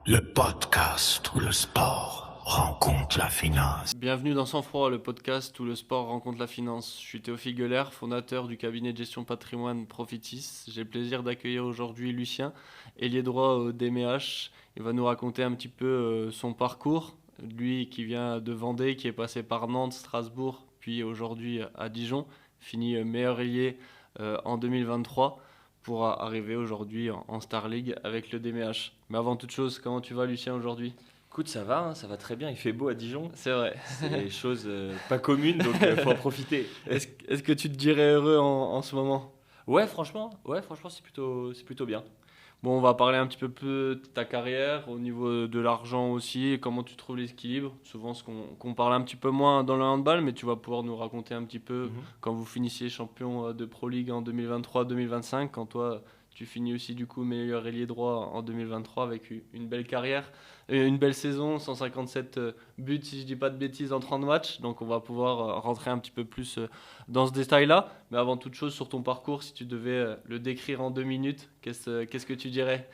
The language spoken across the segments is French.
Le podcast où le sport rencontre la finance. Bienvenue dans Sang Froid, le podcast où le sport rencontre la finance. Je suis Théophile Gueuler, fondateur du cabinet de gestion patrimoine Profitis. J'ai le plaisir d'accueillir aujourd'hui Lucien, ailier droit au DMH. Il va nous raconter un petit peu son parcours. Lui qui vient de Vendée, qui est passé par Nantes, Strasbourg, puis aujourd'hui à Dijon, fini meilleur ailier en 2023 pour arriver aujourd'hui en Star League avec le DMH. Mais avant toute chose, comment tu vas Lucien aujourd'hui ? Écoute, ça va très bien. Il fait beau à Dijon. C'est vrai. C'est des choses pas communes, donc faut en profiter. Est-ce que tu te dirais heureux en ce moment ? Ouais, franchement, c'est plutôt bien. Bon, on va parler un petit peu plus de ta carrière, au niveau de l'argent aussi, et comment tu trouves l'équilibre. Souvent, qu'on parle un petit peu moins dans le handball, mais tu vas pouvoir nous raconter un petit peu quand vous finissiez champion de Pro League en 2023-2025, quand toi, tu finis aussi du coup meilleur ailier droit en 2023 avec une belle carrière, une belle saison, 157 buts si je dis pas de bêtises en 30 matchs. Donc on va pouvoir rentrer un petit peu plus dans ce détail-là. Mais avant toute chose, sur ton parcours, si tu devais le décrire en 2 minutes, qu'est-ce que tu dirais ?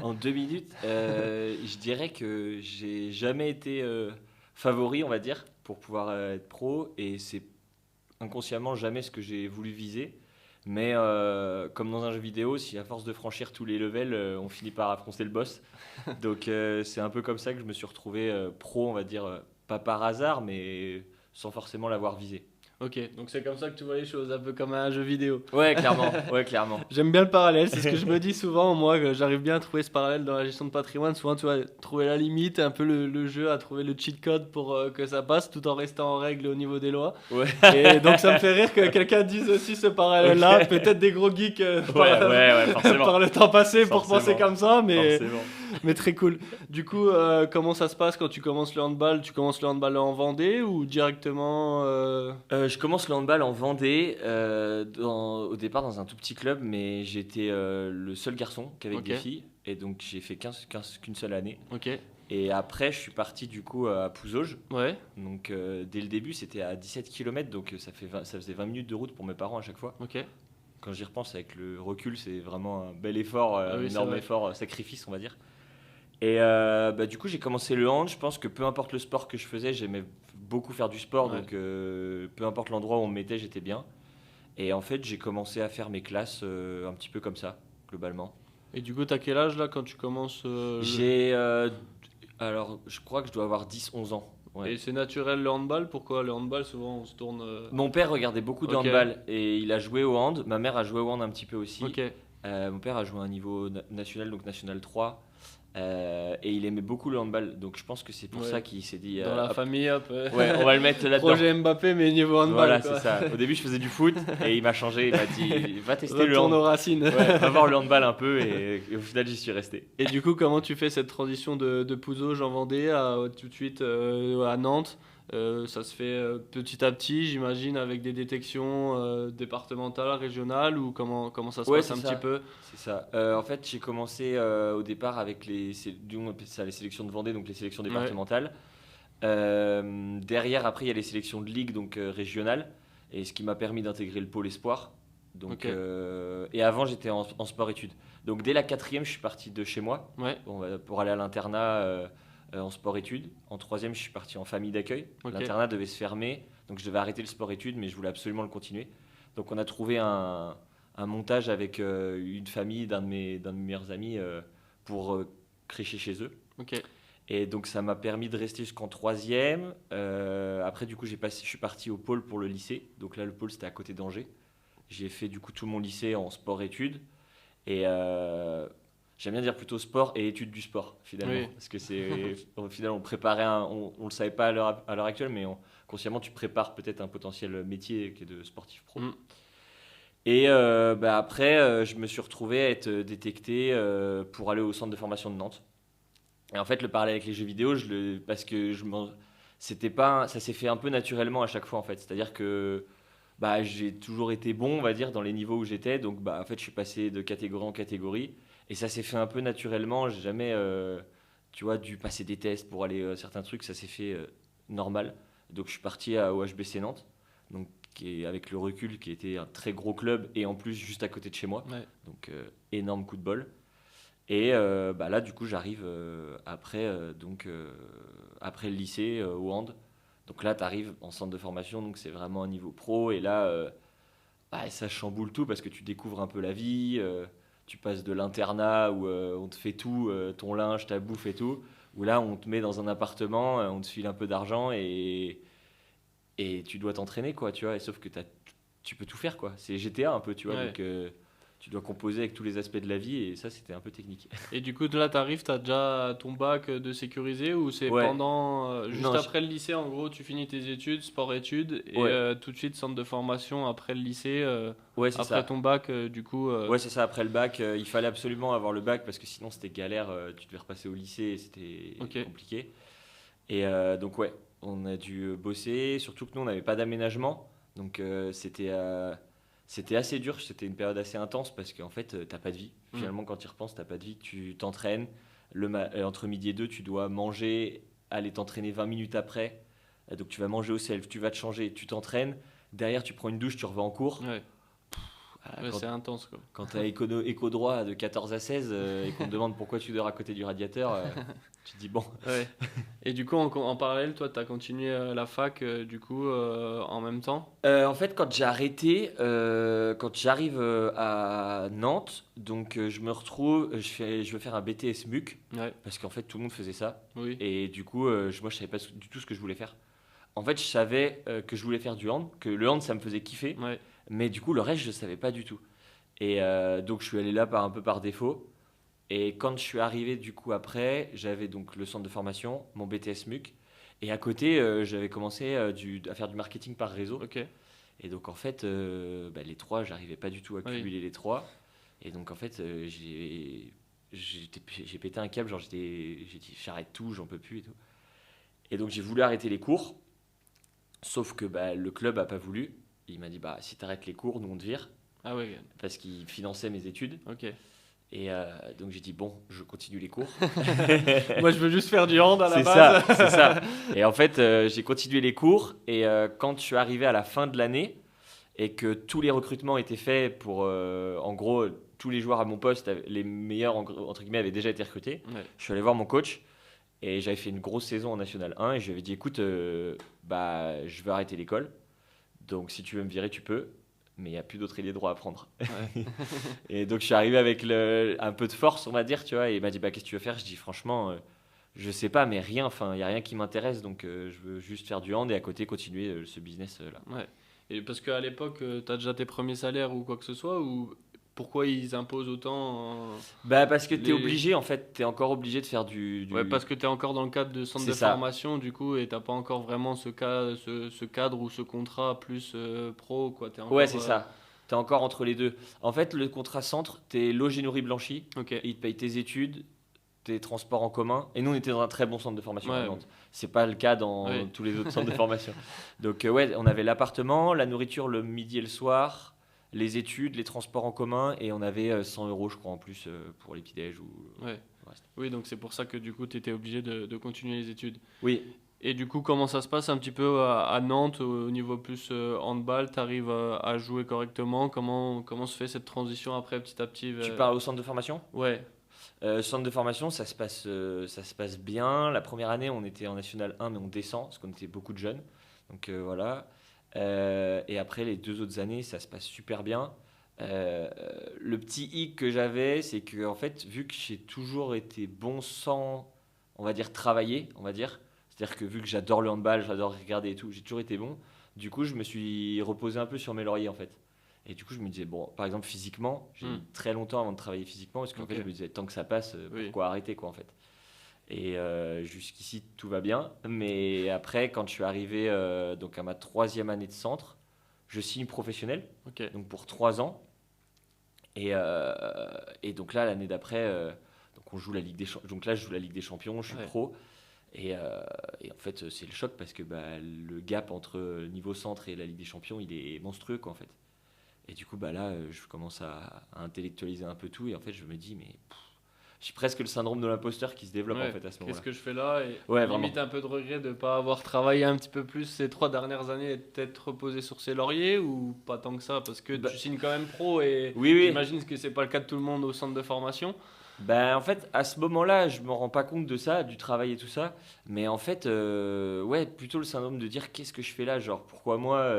En 2 minutes, je dirais que j'ai jamais été favori, on va dire, pour pouvoir être pro, et c'est inconsciemment jamais ce que j'ai voulu viser. Mais comme dans un jeu vidéo, si à force de franchir tous les levels, on finit par affronter le boss. Donc c'est un peu comme ça que je me suis retrouvé pro, on va dire, pas par hasard, mais sans forcément l'avoir visé. Ok, donc c'est comme ça que tu vois les choses, un peu comme un jeu vidéo. Ouais, clairement. Ouais, clairement. J'aime bien le parallèle, c'est ce que je me dis souvent, moi, que j'arrive bien à trouver ce parallèle dans la gestion de patrimoine. Souvent, tu vois, trouver la limite, un peu le jeu, à trouver le cheat code pour que ça passe, tout en restant en règle au niveau des lois. Ouais. Et donc, ça me fait rire que quelqu'un dise aussi ce parallèle-là. Ok. Peut-être des gros geeks Ouais, forcément. par le temps passé pour Forcément. penser comme ça, mais très cool. Du coup, comment ça se passe quand tu commences le handball ? Tu commences le handball en Vendée ou directement Je commence le handball en Vendée, au départ dans un tout petit club, mais j'étais le seul garçon qu'avec Ok. des filles, et donc j'ai fait qu'une seule année. Ok, Et après, je suis parti du coup à Pouzauges. ouais, Donc dès le début, c'était à 17 km, donc ça faisait 20 minutes de route pour mes parents à chaque fois. ok. Quand j'y repense avec le recul, c'est vraiment un bel effort, Ah oui, un c'est énorme vrai. effort, sacrifice, on va dire. Et du coup, j'ai commencé le hand. Je pense que peu importe le sport que je faisais, j'aimais beaucoup faire du sport, Ouais. donc peu importe l'endroit où on me mettait, j'étais bien. Et en fait, j'ai commencé à faire mes classes un petit peu comme ça, globalement. Et du coup, t'as quel âge là quand tu commences Alors, je crois que je dois avoir 10-11 ans. Ouais. Et c'est naturel le handball ? Pourquoi le handball, souvent on se tourne. Mon père regardait beaucoup de Ok. handball et il a joué au hand. Ma mère a joué au hand un petit peu aussi. Ok, Mon père a joué à un niveau national, donc national 3. Et il aimait beaucoup le handball. Donc je pense que c'est pour Ouais. ça qu'il s'est dit dans la hop, famille, hop. ouais, on va le mettre là-dedans. Projet Mbappé, mais niveau handball. Voilà, quoi. c'est ça. Au début, je faisais du foot et il m'a changé. Il m'a dit va tester le Retourne hand. aux racines. Ouais, va voir le handball un peu et au final, j'y suis resté. Et du coup, comment tu fais cette transition de Pouzauges en Vendée à tout de suite à Nantes ? Ça se fait petit à petit, j'imagine, avec des détections départementales, régionales, ou comment ça se Ouais, passe c'est un ça. petit peu ? C'est ça. En fait, j'ai commencé au départ avec les sélections de Vendée, donc les sélections départementales. Derrière, après, il y a les sélections de ligue, donc régionales, et ce qui m'a permis d'intégrer le pôle espoir. Donc, Ok. et avant, j'étais en sport-études. Donc, dès la 4e, je suis parti de chez moi Ouais, pour aller à l'internat en sport-études. En 3e, je suis parti en famille d'accueil. Ok. L'internat devait se fermer, donc je devais arrêter le sport-études, mais je voulais absolument le continuer. Donc, on a trouvé un montage avec une famille d'un de mes meilleurs amis pour crécher chez eux. ok. Et donc ça m'a permis de rester jusqu'en 3e. Après du coup je suis parti au pôle pour le lycée. Donc là le pôle c'était à côté d'Angers. J'ai fait du coup tout mon lycée en sport-études. Et j'aime bien dire plutôt sport et études du sport finalement. Oui. Parce que au final on préparait on le savait pas à l'heure actuelle, mais consciemment tu prépares peut-être un potentiel métier qui est de sportif pro. Mm. Et après, je me suis retrouvé à être détecté pour aller au centre de formation de Nantes. Et en fait, le parallèle avec les jeux vidéo, parce que c'était pas, ça s'est fait un peu naturellement à chaque fois en fait. C'est-à-dire que j'ai toujours été bon, on va dire, dans les niveaux où j'étais. Donc en fait, je suis passé de catégorie en catégorie. Et ça s'est fait un peu naturellement. J'ai jamais, tu vois, dû passer des tests pour aller certains trucs. Ça s'est fait normal. Donc je suis parti au HBC Nantes. Donc avec le recul, qui était un très gros club et en plus juste à côté de chez moi. Ouais. Donc énorme coup de bol. Et là, du coup, j'arrive après, après le lycée au hand. Donc là, tu arrives en centre de formation, donc c'est vraiment un niveau pro. Et là, ça chamboule tout parce que tu découvres un peu la vie. Tu passes de l'internat où on te fait tout, ton linge, ta bouffe et tout. Où là, on te met dans un appartement, on te file un peu d'argent et tu dois t'entraîner, quoi, tu vois. Et sauf que tu peux tout faire, quoi. C'est GTA un peu, tu vois. Ouais. Donc, tu dois composer avec tous les aspects de la vie et ça, c'était un peu technique. Et du coup, là, t'arrives, t'as déjà ton bac de sécurisé ou c'est Ouais. pendant, juste Non, après le lycée, en gros, tu finis tes études, sport-études, et Ouais. tout de suite centre de formation après le lycée, Ouais, c'est après ça. ton bac, du coup. Ouais, c'est ça. Après le bac, il fallait absolument avoir le bac parce que sinon, c'était galère. Tu devais repasser au lycée et c'était Ok. compliqué. Et donc, ouais, on a dû bosser. Surtout que nous, on n'avait pas d'aménagement. Donc, c'était assez dur. C'était une période assez intense parce qu'en fait, t'as pas de vie. Mm. Finalement, quand tu y repenses, t'as pas de vie. Tu t'entraînes. Entre midi et deux, tu dois manger, aller t'entraîner 20 minutes après. Donc, tu vas manger au self, tu vas te changer, tu t'entraînes. Derrière, tu prends une douche, tu revais en cours. Ouais, ouais, Quand c'est intense, quoi. quand tu as éco-droit de 14 à 16 et qu'on te demande pourquoi tu dors à côté du radiateur, tu te dis bon. Ouais. Et du coup, en parallèle, toi, t'as continué la fac, du coup, en même temps? En fait, quand j'ai arrêté, quand j'arrive à Nantes, donc je me retrouve, je veux faire un BTS MUC, Ouais, parce qu'en fait tout le monde faisait ça. oui, Et du coup, moi je savais pas du tout ce que je voulais faire. En fait, je savais que je voulais faire du hand, que le hand ça me faisait kiffer, ouais, mais du coup le reste je savais pas du tout. Et donc je suis allé là un peu par défaut. Et quand je suis arrivé du coup après, j'avais donc le centre de formation, mon BTS MUC, et à côté j'avais commencé à faire du marketing par réseau. ok, Et donc en fait, les trois, j'arrivais pas du tout à oui, cumuler les trois. Et donc en fait, j'ai pété un câble, genre j'ai dit j'arrête tout, j'en peux plus et tout. Et donc j'ai voulu arrêter les cours, sauf que le club a pas voulu. Il m'a dit bah si t'arrêtes les cours, nous on te vire, ah ouais, parce qu'il finançait mes études. ok. Et donc j'ai dit bon, je continue les cours. Moi, je veux juste faire du hand à la C'est base. ça, c'est ça. Et en fait, j'ai continué les cours. Et quand je suis arrivé à la fin de l'année et que tous les recrutements étaient faits pour, en gros, tous les joueurs à mon poste, les meilleurs, entre guillemets, avaient déjà été recrutés. Ouais, Je suis allé voir mon coach et j'avais fait une grosse saison en National 1 et je lui avais dit écoute, je veux arrêter l'école. Donc si tu veux me virer, tu peux. Mais il n'y a plus d'autres ailiers droits à prendre. ouais. Et donc je suis arrivé avec un peu de force, on va dire, tu vois. Et il m'a dit qu'est-ce que tu veux faire? Je dis franchement, je sais pas, mais rien. Enfin, il y a rien qui m'intéresse, donc je veux juste faire du hand et à côté continuer ce business là. Ouais. Et parce qu'à l'époque, t'as déjà tes premiers salaires ou quoi que ce soit, ou pourquoi ils imposent autant Parce que t'es les... obligé, en fait, t'es encore obligé de faire du. Ouais, parce que t'es encore dans le cadre de centre C'est de ça. formation, du coup, et t'as pas encore vraiment ce cadre ou ce contrat plus pro, quoi. T'es encore, Ouais, c'est ça. T'es encore entre les deux. En fait, le contrat centre, t'es logé, nourri, blanchi. Ok. Et ils te payent tes études, tes transports en commun. Et nous, on était dans un très bon centre de formation à Ouais. Nantes. C'est pas le cas dans Oui. tous les autres centres de formation. Donc, ouais, on avait l'appartement, la nourriture le midi et le soir, les études, les transports en commun. Et on avait 100 euros, je crois, en plus pour les petits-déj ou Ouais. le reste. Oui, donc c'est pour ça que du coup, t'étais obligé de continuer les études. Oui. Et du coup, comment ça se passe un petit peu à Nantes au niveau plus handball? T'arrives à jouer correctement? Comment se fait cette transition après petit à petit Tu parles au centre de formation? Ouais, Centre de formation, ça se passe bien. La première année, on était en National 1, mais on descend, parce qu'on était beaucoup de jeunes. Donc voilà. Et après, les 2 autres années, ça se passe super bien. Le petit hic que j'avais, c'est que, en fait, vu que j'ai toujours été bon sans, on va dire, travailler, on va dire, c'est-à-dire que vu que j'adore le handball, j'adore regarder et tout, j'ai toujours été bon. Du coup, je me suis reposé un peu sur mes lauriers, en fait. Et du coup, je me disais, bon, par exemple, physiquement, j'ai mis très longtemps avant de travailler physiquement parce qu'en Ok. fait, je me disais, tant que ça passe, Oui. pourquoi arrêter, quoi, en fait. Et jusqu'ici, tout va bien. Mais après, quand je suis arrivé donc à ma 3e année de centre, je signe professionnel, Ok. donc pour 3 ans. Et donc là, l'année d'après, donc on joue la Ligue des Champions. Donc là, je joue la Ligue des Champions, je suis Ouais. pro. Et en fait, c'est le choc parce que le gap entre le niveau centre et la Ligue des Champions, il est monstrueux, quoi, en fait. Et du coup, là, je commence à intellectualiser un peu tout. Et en fait, je me dis, mais j'ai presque le syndrome de l'imposteur qui se développe, Ouais. en fait, à ce Qu'est-ce moment-là. que je fais là? Et Ouais, limite un peu de regret de ne pas avoir travaillé un petit peu plus ces 3 dernières années et peut-être reposé sur ses lauriers ou pas tant que ça? Parce que Bah, tu signes quand même pro et Oui, oui. j'imagine que c'est pas le cas de tout le monde au centre de formation. Ben, en fait, à ce moment-là, je me rends pas compte de ça, du travail et tout ça. Mais en fait, ouais, plutôt le syndrome de dire qu'est-ce que je fais là, genre pourquoi moi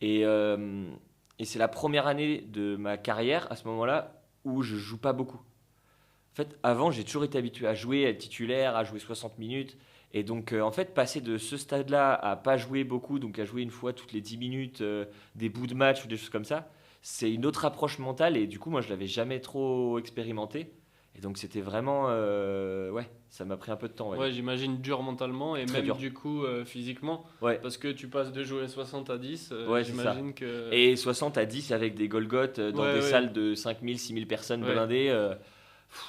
et, euh, et c'est la première année de ma carrière à ce moment-là où je joue pas beaucoup. En fait, avant, j'ai toujours été habitué à jouer, à être titulaire, à jouer 60 minutes. Et donc, en fait, passer de ce stade-là à pas jouer beaucoup, donc à jouer une fois toutes les 10 minutes, des bouts de match ou des choses comme ça, c'est une autre approche mentale. Et du coup, moi, je l'avais jamais trop expérimenté. Et donc, c'était vraiment. Ouais, ça m'a pris un peu de temps, on va dire. Ouais, j'imagine dur mentalement et Très même dur. du coup physiquement. Ouais, Parce que tu passes de jouer 60 à 10, ouais, c'est ça. j'imagine que. Et 60 à 10 avec des Golgoth dans Ouais, des ouais, salles de 5000, 6000 personnes ouais. blindées.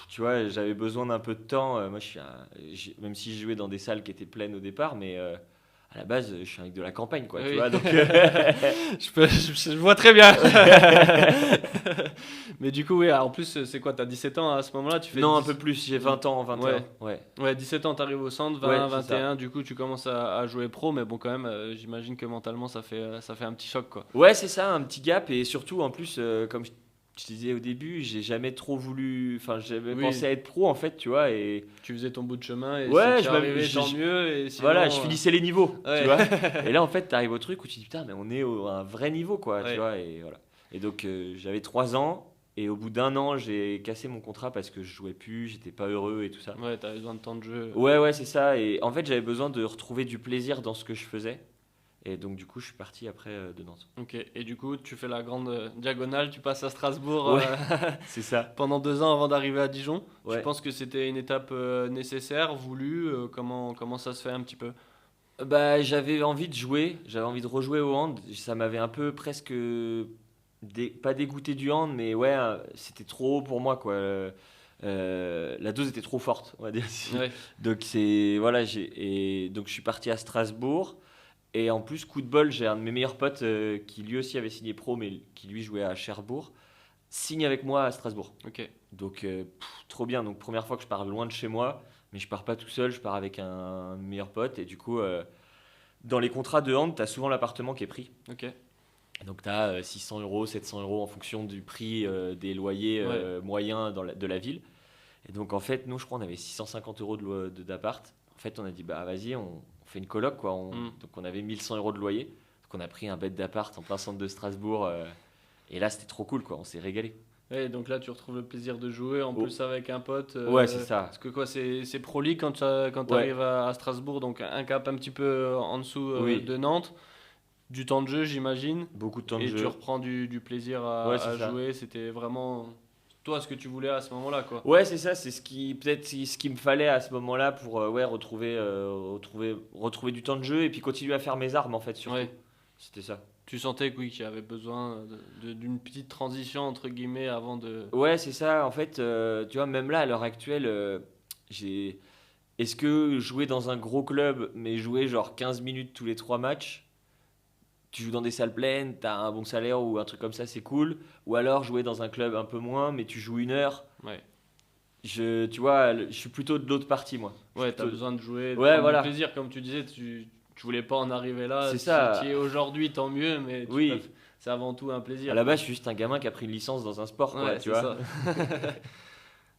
Tu vois, j'avais besoin d'un peu de temps. Moi, même si je jouais dans des salles qui étaient pleines au départ, mais à la base, je suis avec de la campagne, quoi. Tu Oui. vois, donc. Je vois très bien. Mais du coup, oui, en plus, c'est quoi? T'as 17 ans à ce moment-là? Tu fais Non, un 10. peu plus. J'ai 20 ans, 21. Ouais. Ouais. Ouais, 17 ans, t'arrives au centre, Ouais, 20, c'est ça. 21, du coup, tu commences à jouer pro, mais bon, quand même, j'imagine que mentalement, ça fait un petit choc, quoi. Ouais, c'est ça, un petit gap. Et surtout, en plus, comme je te disais au début, j'ai jamais trop voulu. Enfin, j'avais Oui, pensé à être pro, en fait, tu vois. Et tu faisais ton bout de chemin, et si ouais, tu y arrivais, tant mieux, et voilà, sinon. je finissais les niveaux, tu Ouais. vois. Et là, en fait, t'arrives au truc où tu dis putain, mais on est à un vrai niveau, quoi, tu Ouais. vois. Et voilà. Et donc, j'avais 3 ans. Et au bout d'un an, j'ai cassé mon contrat parce que je jouais plus, j'étais pas heureux et tout ça. Ouais, t'avais besoin de temps de jeu. Ouais, ouais, c'est ça. Et en fait, j'avais besoin de retrouver du plaisir dans ce que je faisais. Et donc, du coup, je suis parti après de Nantes. Ok, et du coup, tu fais la grande diagonale, tu passes à Strasbourg Ouais, c'est ça. pendant 2 ans avant d'arriver à Dijon. Tu Ouais. penses que c'était une étape nécessaire, voulue comment ça se fait un petit peu? Bah, j'avais envie de jouer, j'avais envie de rejouer au hand. Ça m'avait un peu presque pas dégoûté du hand, mais ouais, c'était trop haut pour moi, quoi. La dose était trop forte, on va dire. Ouais, Donc c'est voilà, et donc je suis parti à Strasbourg. Et en plus, coup de bol, j'ai un de mes meilleurs potes qui lui aussi avait signé pro, mais qui lui jouait à Cherbourg, signe avec moi à Strasbourg. ok. Donc trop bien. Donc première fois que je pars loin de chez moi, mais je pars pas tout seul, je pars avec un meilleur pote. Et du coup, dans les contrats de hand, tu as souvent l'appartement qui est pris. Ok, Donc tu as 600 euros, 700 euros en fonction du prix des loyers ouais, moyens de la ville. Et donc en fait, nous, je crois, on avait 650 euros d'appart. En fait, on a dit, bah vas-y, on fait une coloc, quoi. hmm. Donc on avait 1100 euros de loyer. Donc on a pris un bête d'appart en plein centre de Strasbourg. Et là, c'était trop cool, quoi. On s'est régalé. Ouais, donc là, tu retrouves le plaisir de jouer, en Oh. plus avec un pote. Ouais, c'est ça. Parce que quoi, c'est Pro League quand tu Ouais, arrives à Strasbourg, donc un cap un petit peu en dessous oui. de Nantes. Du temps de jeu, j'imagine. Beaucoup de temps de Et tu jeu. reprends du plaisir Ouais, à c'est ça. jouer. C'était vraiment toi ce que tu voulais à ce moment-là, quoi. Ouais, c'est ça. C'est peut-être ce qu'il me fallait à ce moment-là pour ouais, retrouver du temps de jeu et puis continuer à faire mes armes, en fait, surtout. Ouais. C'était ça. Tu sentais que oui, qu'il y avait besoin d'une petite transition entre guillemets avant de. Ouais, c'est ça. En fait, tu vois, même là, à l'heure actuelle, j'ai. Est-ce que jouer dans un gros club, mais jouer genre 15 minutes tous les 3 matchs, tu joues dans des salles pleines, t'as un bon salaire ou un truc comme ça, c'est cool. Ou alors jouer dans un club un peu moins, mais tu joues 1 heure. Ouais. Tu vois, je suis plutôt de l'autre partie, moi. Je suis Ouais, t'as plutôt- besoin de jouer, de Ouais, prendre du voilà. plaisir, comme tu disais. Tu voulais pas en arriver là. C'est Si ça. tu y es aujourd'hui, tant mieux, mais Oui. c'est avant tout un plaisir, À la quoi. base, je suis juste un gamin qui a pris une licence dans un sport, quoi, Ouais, tu c'est vois. ça.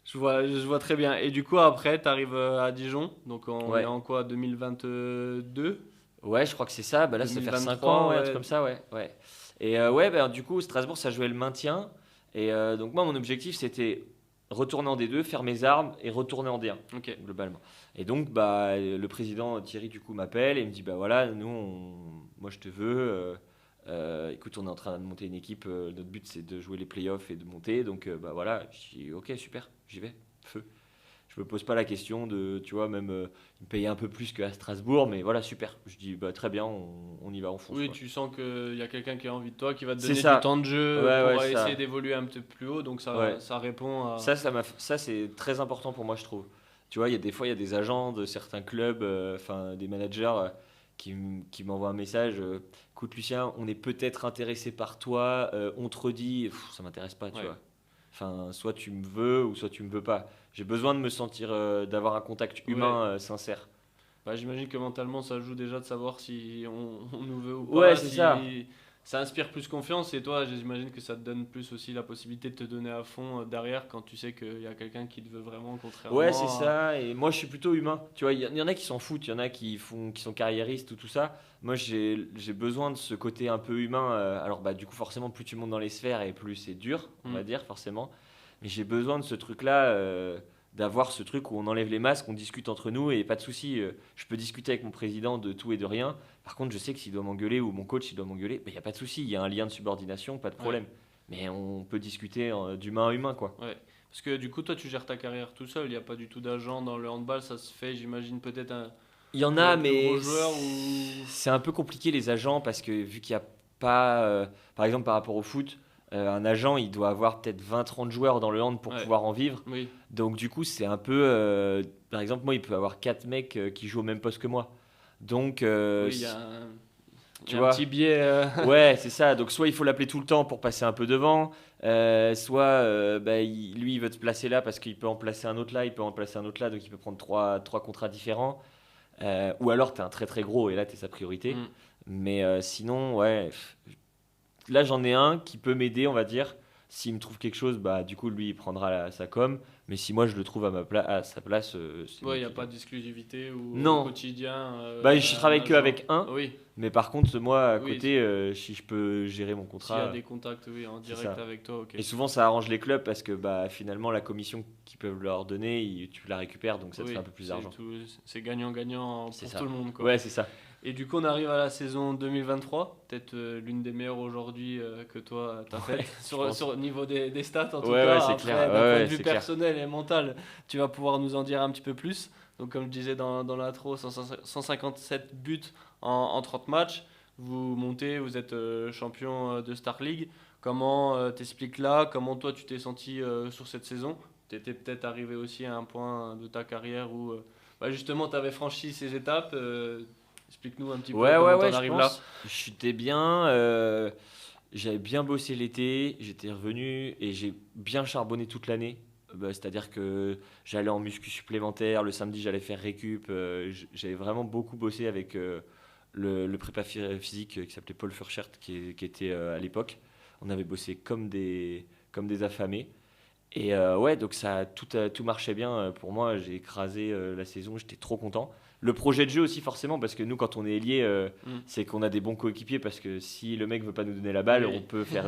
Je vois très bien. Et du coup, après, t'arrives à Dijon. Donc, on est Ouais. en quoi? 2022? Ouais, je crois que c'est ça. Bah là, ça fait 5 2023, ans, ouais, un truc ouais. comme ça, ouais. Ouais. Et ouais, bah, du coup, Strasbourg, ça jouait le maintien. Et donc, moi, mon objectif, c'était retourner en D2, faire mes armes et retourner en D1, Ok. globalement. Et donc, bah, le président Thierry, du coup, m'appelle et me dit, bah voilà, moi, je te veux. Écoute, on est en train de monter une équipe. Notre but, c'est de jouer les playoffs et de monter. Donc, bah voilà, je dis, ok, super, j'y vais, feu. Je me pose pas la question de, tu vois, même il me payait un peu plus qu'à Strasbourg, mais voilà, super. Je dis, bah très bien, on y va, on fonce, Oui, quoi. tu sens qu'il y a quelqu'un qui a envie de toi, qui va te C'est donner ça. du temps de jeu Ouais, pour ouais, ça. essayer d'évoluer un petit peu plus haut. Donc, Ouais. ça répond à. Ça c'est très important pour moi, je trouve. Tu vois, il y a des fois, il y a des agents de certains clubs, enfin des managers qui m'envoient un message. Écoute, Lucien, on est peut-être intéressé par toi. On te redit, ça m'intéresse pas, tu Ouais. vois. Enfin, soit tu me veux ou soit tu me veux pas. J'ai besoin de me sentir, d'avoir un contact humain sincère. Bah, j'imagine que mentalement, ça joue déjà de savoir si on nous veut ou Ouais, pas. c'est Si, ça. ça inspire plus confiance, et toi, j'imagine que ça te donne plus aussi la possibilité de te donner à fond derrière quand tu sais qu'il y a quelqu'un qui te veut vraiment, contrairement Ouais, c'est ça. Et moi, je suis plutôt humain. Tu vois, il y en a qui s'en foutent, il y en a qui sont carriéristes ou tout ça. Moi, j'ai besoin de ce côté un peu humain. Alors, bah, du coup, forcément, plus tu montes dans les sphères et plus c'est dur, on va dire, forcément. Mais j'ai besoin de ce truc-là, d'avoir ce truc où on enlève les masques, on discute entre nous et pas de souci. Je peux discuter avec mon président de tout et de rien. Par contre, je sais que s'il doit m'engueuler ou mon coach, s'il doit m'engueuler, il n'y a pas de souci. Il y a un lien de subordination, pas de problème. Mais on peut discuter d'humain à humain, quoi. Ouais. Parce que du coup, toi, tu gères ta carrière tout seul. Il n'y a pas du tout d'agent dans le handball. Ça se fait, j'imagine, peut-être Il y en pour a, les plus mais gros joueurs ou... c'est un peu compliqué les agents parce que vu qu'il n'y a pas, par exemple par rapport au foot, un agent il doit avoir peut-être 20-30 joueurs dans le hand pour Ouais. pouvoir en vivre. Oui, Donc du coup c'est un peu, par exemple moi il peut avoir 4 mecs qui jouent au même poste que moi. Donc oui, il y a un, il tu y a un vois, petit biais. ouais c'est ça. Donc soit il faut l'appeler tout le temps pour passer un peu devant, soit bah, lui il veut te placer là parce qu'il peut en placer un autre là, il peut en placer un autre là, donc il peut prendre trois contrats différents. Ou alors tu es un très très gros et là tu es sa priorité. Mm. Mais sinon, ouais, là j'en ai un qui peut m'aider, on va dire. S'il me trouve quelque chose, bah du coup lui il prendra sa com. Mais si moi je le trouve à sa place, c'est Ouais, moi il n'y a qui- pas d'exclusivité ou Non. au quotidien. Bah je un travaille que agent. avec un. Oui, Mais par contre moi à oui. côté, si je peux gérer mon S'il y a contrat. des contacts, oui, en c'est direct ça. avec toi, ok. Et souvent ça arrange les clubs parce que bah finalement la commission qu'ils peuvent leur donner, tu la récupères donc ça te Oui, fait un peu plus c'est d'argent. c'est gagnant-gagnant C'est pour ça. tout le monde, quoi. Ouais c'est ça. Et du coup, on arrive à la saison 2023, peut-être l'une des meilleures aujourd'hui que toi t'as Ouais, faite, je pense. sur le niveau des stats en tout Ouais, cas. ouais, c'est Après, clair. d'un Ouais, point ouais, de vue c'est clair. personnel et mental, tu vas pouvoir nous en dire un petit peu plus. Donc, comme je disais dans l'intro, 157 buts en 30 matchs. Vous montez, vous êtes champion de Star League. Comment t'expliques là? Comment toi tu t'es senti sur cette saison? Tu étais peut-être arrivé aussi à un point de ta carrière où bah, justement tu avais franchi ces étapes. Explique-nous un petit peu Ouais, ouais, comment ouais, t'en je arrives là. pense. J'étais bien. J'avais bien bossé l'été, j'étais revenu et j'ai bien charbonné toute l'année. Bah, c'est-à-dire que j'allais en muscu supplémentaire, le samedi j'allais faire récup. J'avais vraiment beaucoup bossé avec le prépa physique qui s'appelait Paul Furchert qui était à l'époque. On avait bossé comme des affamés. Et ouais, donc tout marchait bien pour moi. J'ai écrasé la saison, j'étais trop content. Le projet de jeu aussi, forcément, parce que nous, quand on est ailier, c'est qu'on a des bons coéquipiers. Parce que si le mec veut pas nous donner la balle, Oui. on peut faire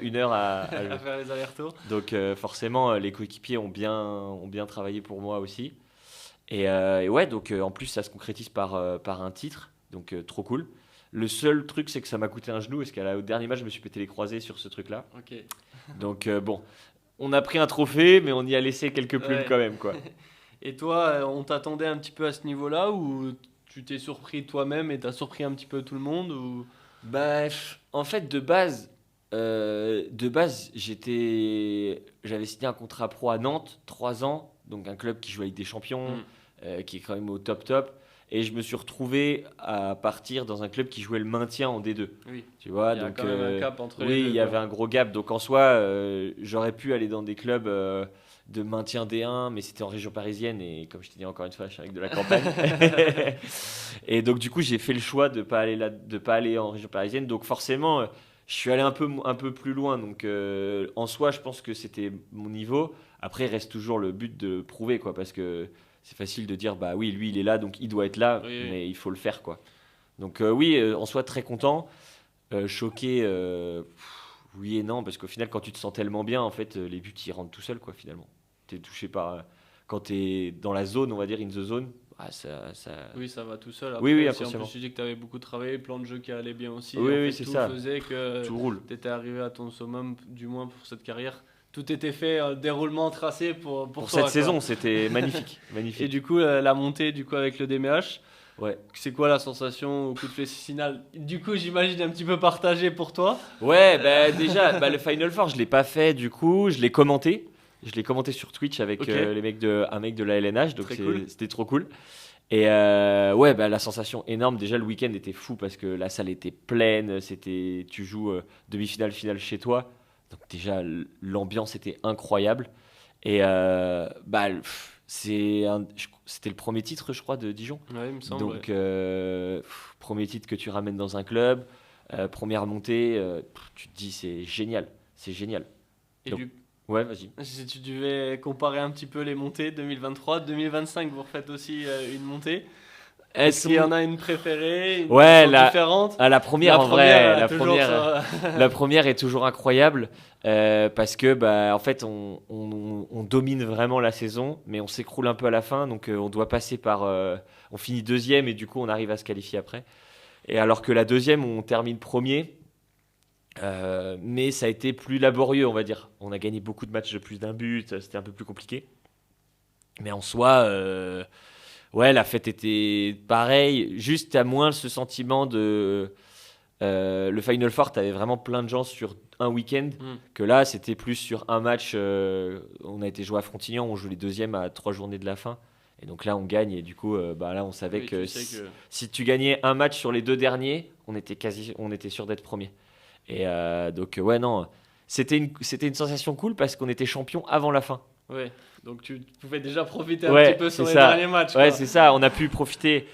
1 heure à jouer. À faire les allers-retours. Donc forcément, les coéquipiers ont bien travaillé pour moi aussi. Et ouais, donc en plus, ça se concrétise par un titre. Donc trop cool. Le seul truc, c'est que ça m'a coûté un genou. Parce qu'au dernier match, je me suis pété les croisés sur ce truc-là. Ok. Donc bon, on a pris un trophée, mais on y a laissé quelques plumes Ouais. quand même, quoi. Et toi, on t'attendait un petit peu à ce niveau-là ou tu t'es surpris toi-même et t'as surpris un petit peu tout le monde ou... Bah, en fait, j'avais signé un contrat pro à Nantes, 3 ans, donc un club qui joue avec des champions, qui est quand même au top top. Et je me suis retrouvé à partir dans un club qui jouait le maintien en D2. Oui. Tu vois, Il y a donc quand même un cap entre les oui, deux, il y quoi. avait un gros gap. Donc en soi, j'aurais pu aller dans des clubs de maintien D1, mais c'était en région parisienne et comme je t'ai dit encore une fois, je suis avec de la campagne. Et donc du coup, j'ai fait le choix de pas aller en région parisienne. Donc forcément, je suis allé un peu plus loin. Donc en soi, je pense que c'était mon niveau. Après, il reste toujours le but de prouver, quoi, parce que c'est facile de dire bah oui, lui il est là, donc il doit être là, Oui, oui. mais il faut le faire, quoi. Donc oui, en soi très content. Choqué, oui et non, parce qu'au final, quand tu te sens tellement bien, en fait, les buts ils rentrent tout seuls, quoi, finalement. T'es touché par. Quand t'es dans la zone, on va dire, in the zone, ah, ça... Oui, ça va tout seul. Oui, oui, Après, si en inconsciemment. plus tu dis que tu avais beaucoup travaillé, plan de jeu qui allait bien aussi. Oui, en oui, fait, c'est tout ça. faisait que tout roule. tu étais arrivé à ton summum, du moins pour cette carrière. Tout était fait, déroulement tracé pour Pour toi, cette quoi. saison, c'était magnifique. Et magnifique. du coup, la montée du coup, avec le DMH, Ouais. c'est quoi la sensation au coup de fléchisse finale? Du coup, j'imagine un petit peu partagé pour toi. Ouais, bah, déjà, bah, le Final Four, je l'ai pas fait du coup, je l'ai commenté. Je l'ai commenté sur Twitch avec Ok. un mec de la LNH, donc Très cool. c'était trop cool. Et ouais, bah, la sensation énorme. Déjà, le week-end était fou parce que la salle était pleine. Tu joues demi-finale, finale chez toi. Donc déjà, l'ambiance était incroyable. Et bah, c'était le premier titre, je crois, de Dijon. Ouais, il me semble. Donc, Ouais. premier titre que tu ramènes dans un club. Première montée, tu te dis c'est génial. Et Donc, du ouais, vas-y. Si tu devais comparer un petit peu les montées 2023, 2025, vous refaites aussi une montée. Est-ce qu'il y en a une préférée, une Ouais, différente? la première en vrai, la toujours première, la première est toujours incroyable parce que en fait on domine vraiment la saison, mais on s'écroule un peu à la fin, donc on doit passer par, on finit deuxième et du coup on arrive à se qualifier après. Et alors que la deuxième on termine premier, mais ça a été plus laborieux on va dire. On a gagné beaucoup de matchs de plus d'un but, c'était un peu plus compliqué. Mais en soi, ouais, la fête était pareille. Juste, t'as moins ce sentiment de. Le Final Four, t'avais vraiment plein de gens sur un week-end. Hmm. Que là, c'était plus sur un match. On a été joué à Frontignan, on joue les deuxièmes à 3 journées de la fin. Et donc là, on gagne. Et du coup, là, on savait Oui, que tu sais que- si tu gagnais un match sur les 2 derniers, on était sûr d'être premier. Et donc, ouais, non. C'était une sensation cool parce qu'on était champion avant la fin. Ouais. Donc tu pouvais déjà profiter un Ouais, petit peu sur c'est les ça. derniers matchs. Ouais, quoi. c'est ça. On a pu profiter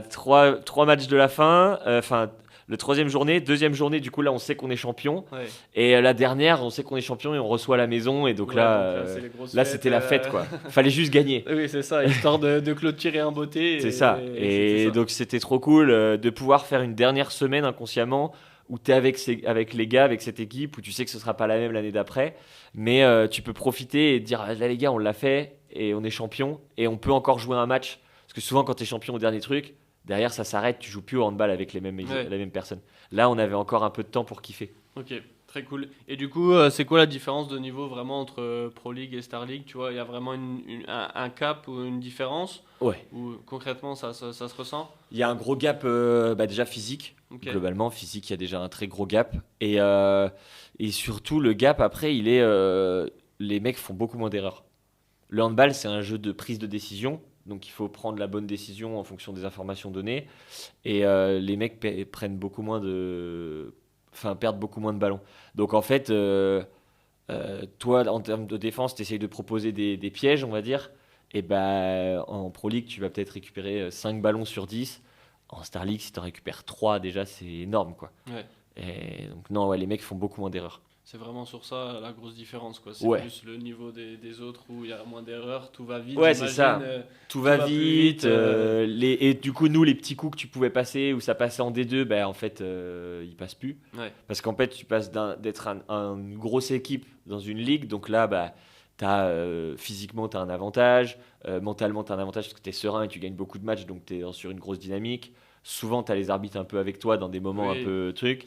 trois matchs de la fin. Enfin, le troisième journée, deuxième journée, du coup, là, on sait qu'on est champion. Ouais. Et la dernière, on sait qu'on est champion et on reçoit à la maison. Et donc Ouais, là, donc là, c'est les grosses là, fêtes, c'était la fête, quoi. Fallait juste gagner. Oui, c'est ça, histoire de clôturer en beauté. C'est ça. c'était Et ça. donc, c'était trop cool de pouvoir faire une dernière semaine inconsciemment où tu es avec les gars, avec cette équipe, où tu sais que ce sera pas la même l'année d'après. Mais tu peux profiter et te dire, ah, là, les gars, on l'a fait et on est champion et on peut encore jouer un match. Parce que souvent, quand tu es champion au dernier truc, derrière, ça s'arrête, tu joues plus au handball avec les mêmes personnes. Là, on avait encore un peu de temps pour kiffer. Ok, très cool. Et du coup, c'est quoi la différence de niveau vraiment entre Pro League et Star League? Tu vois, il y a vraiment un cap ou une différence? Ouais. Ou concrètement, ça se ressent? Il y a un gros gap déjà physique. Ok. Globalement, physique, il y a déjà un très gros gap. Et surtout, le gap, après, les mecs font beaucoup moins d'erreurs. Le handball, c'est un jeu de prise de décision. Donc, il faut prendre la bonne décision en fonction des informations données. Et les mecs perdent beaucoup moins de ballons. Donc, en fait, toi, en termes de défense, tu essayes de proposer des pièges, on va dire. Et en Pro League, tu vas peut-être récupérer 5 ballons sur 10. En Star League, si tu en récupères 3, déjà, c'est énorme, quoi. Ouais. Et donc, non, ouais, les mecs font beaucoup moins d'erreurs. C'est vraiment sur ça la grosse différence, quoi. C'est Ouais. plus le niveau des autres où il y a moins d'erreurs, tout va vite. Ouais, c'est ça. j'imagine, Tout va plus vite. vite, Et du coup, nous, les petits coups que tu pouvais passer, où ça passait en D2, en fait, ils passent plus. Ouais. Parce qu'en fait, tu passes d'être une grosse équipe dans une ligue. Donc là, physiquement, tu as un avantage. Mentalement, tu as un avantage parce que tu es serein et tu gagnes beaucoup de matchs. Donc, tu es sur une grosse dynamique. Souvent, tu as les arbitres un peu avec toi dans des moments Oui. un peu trucs.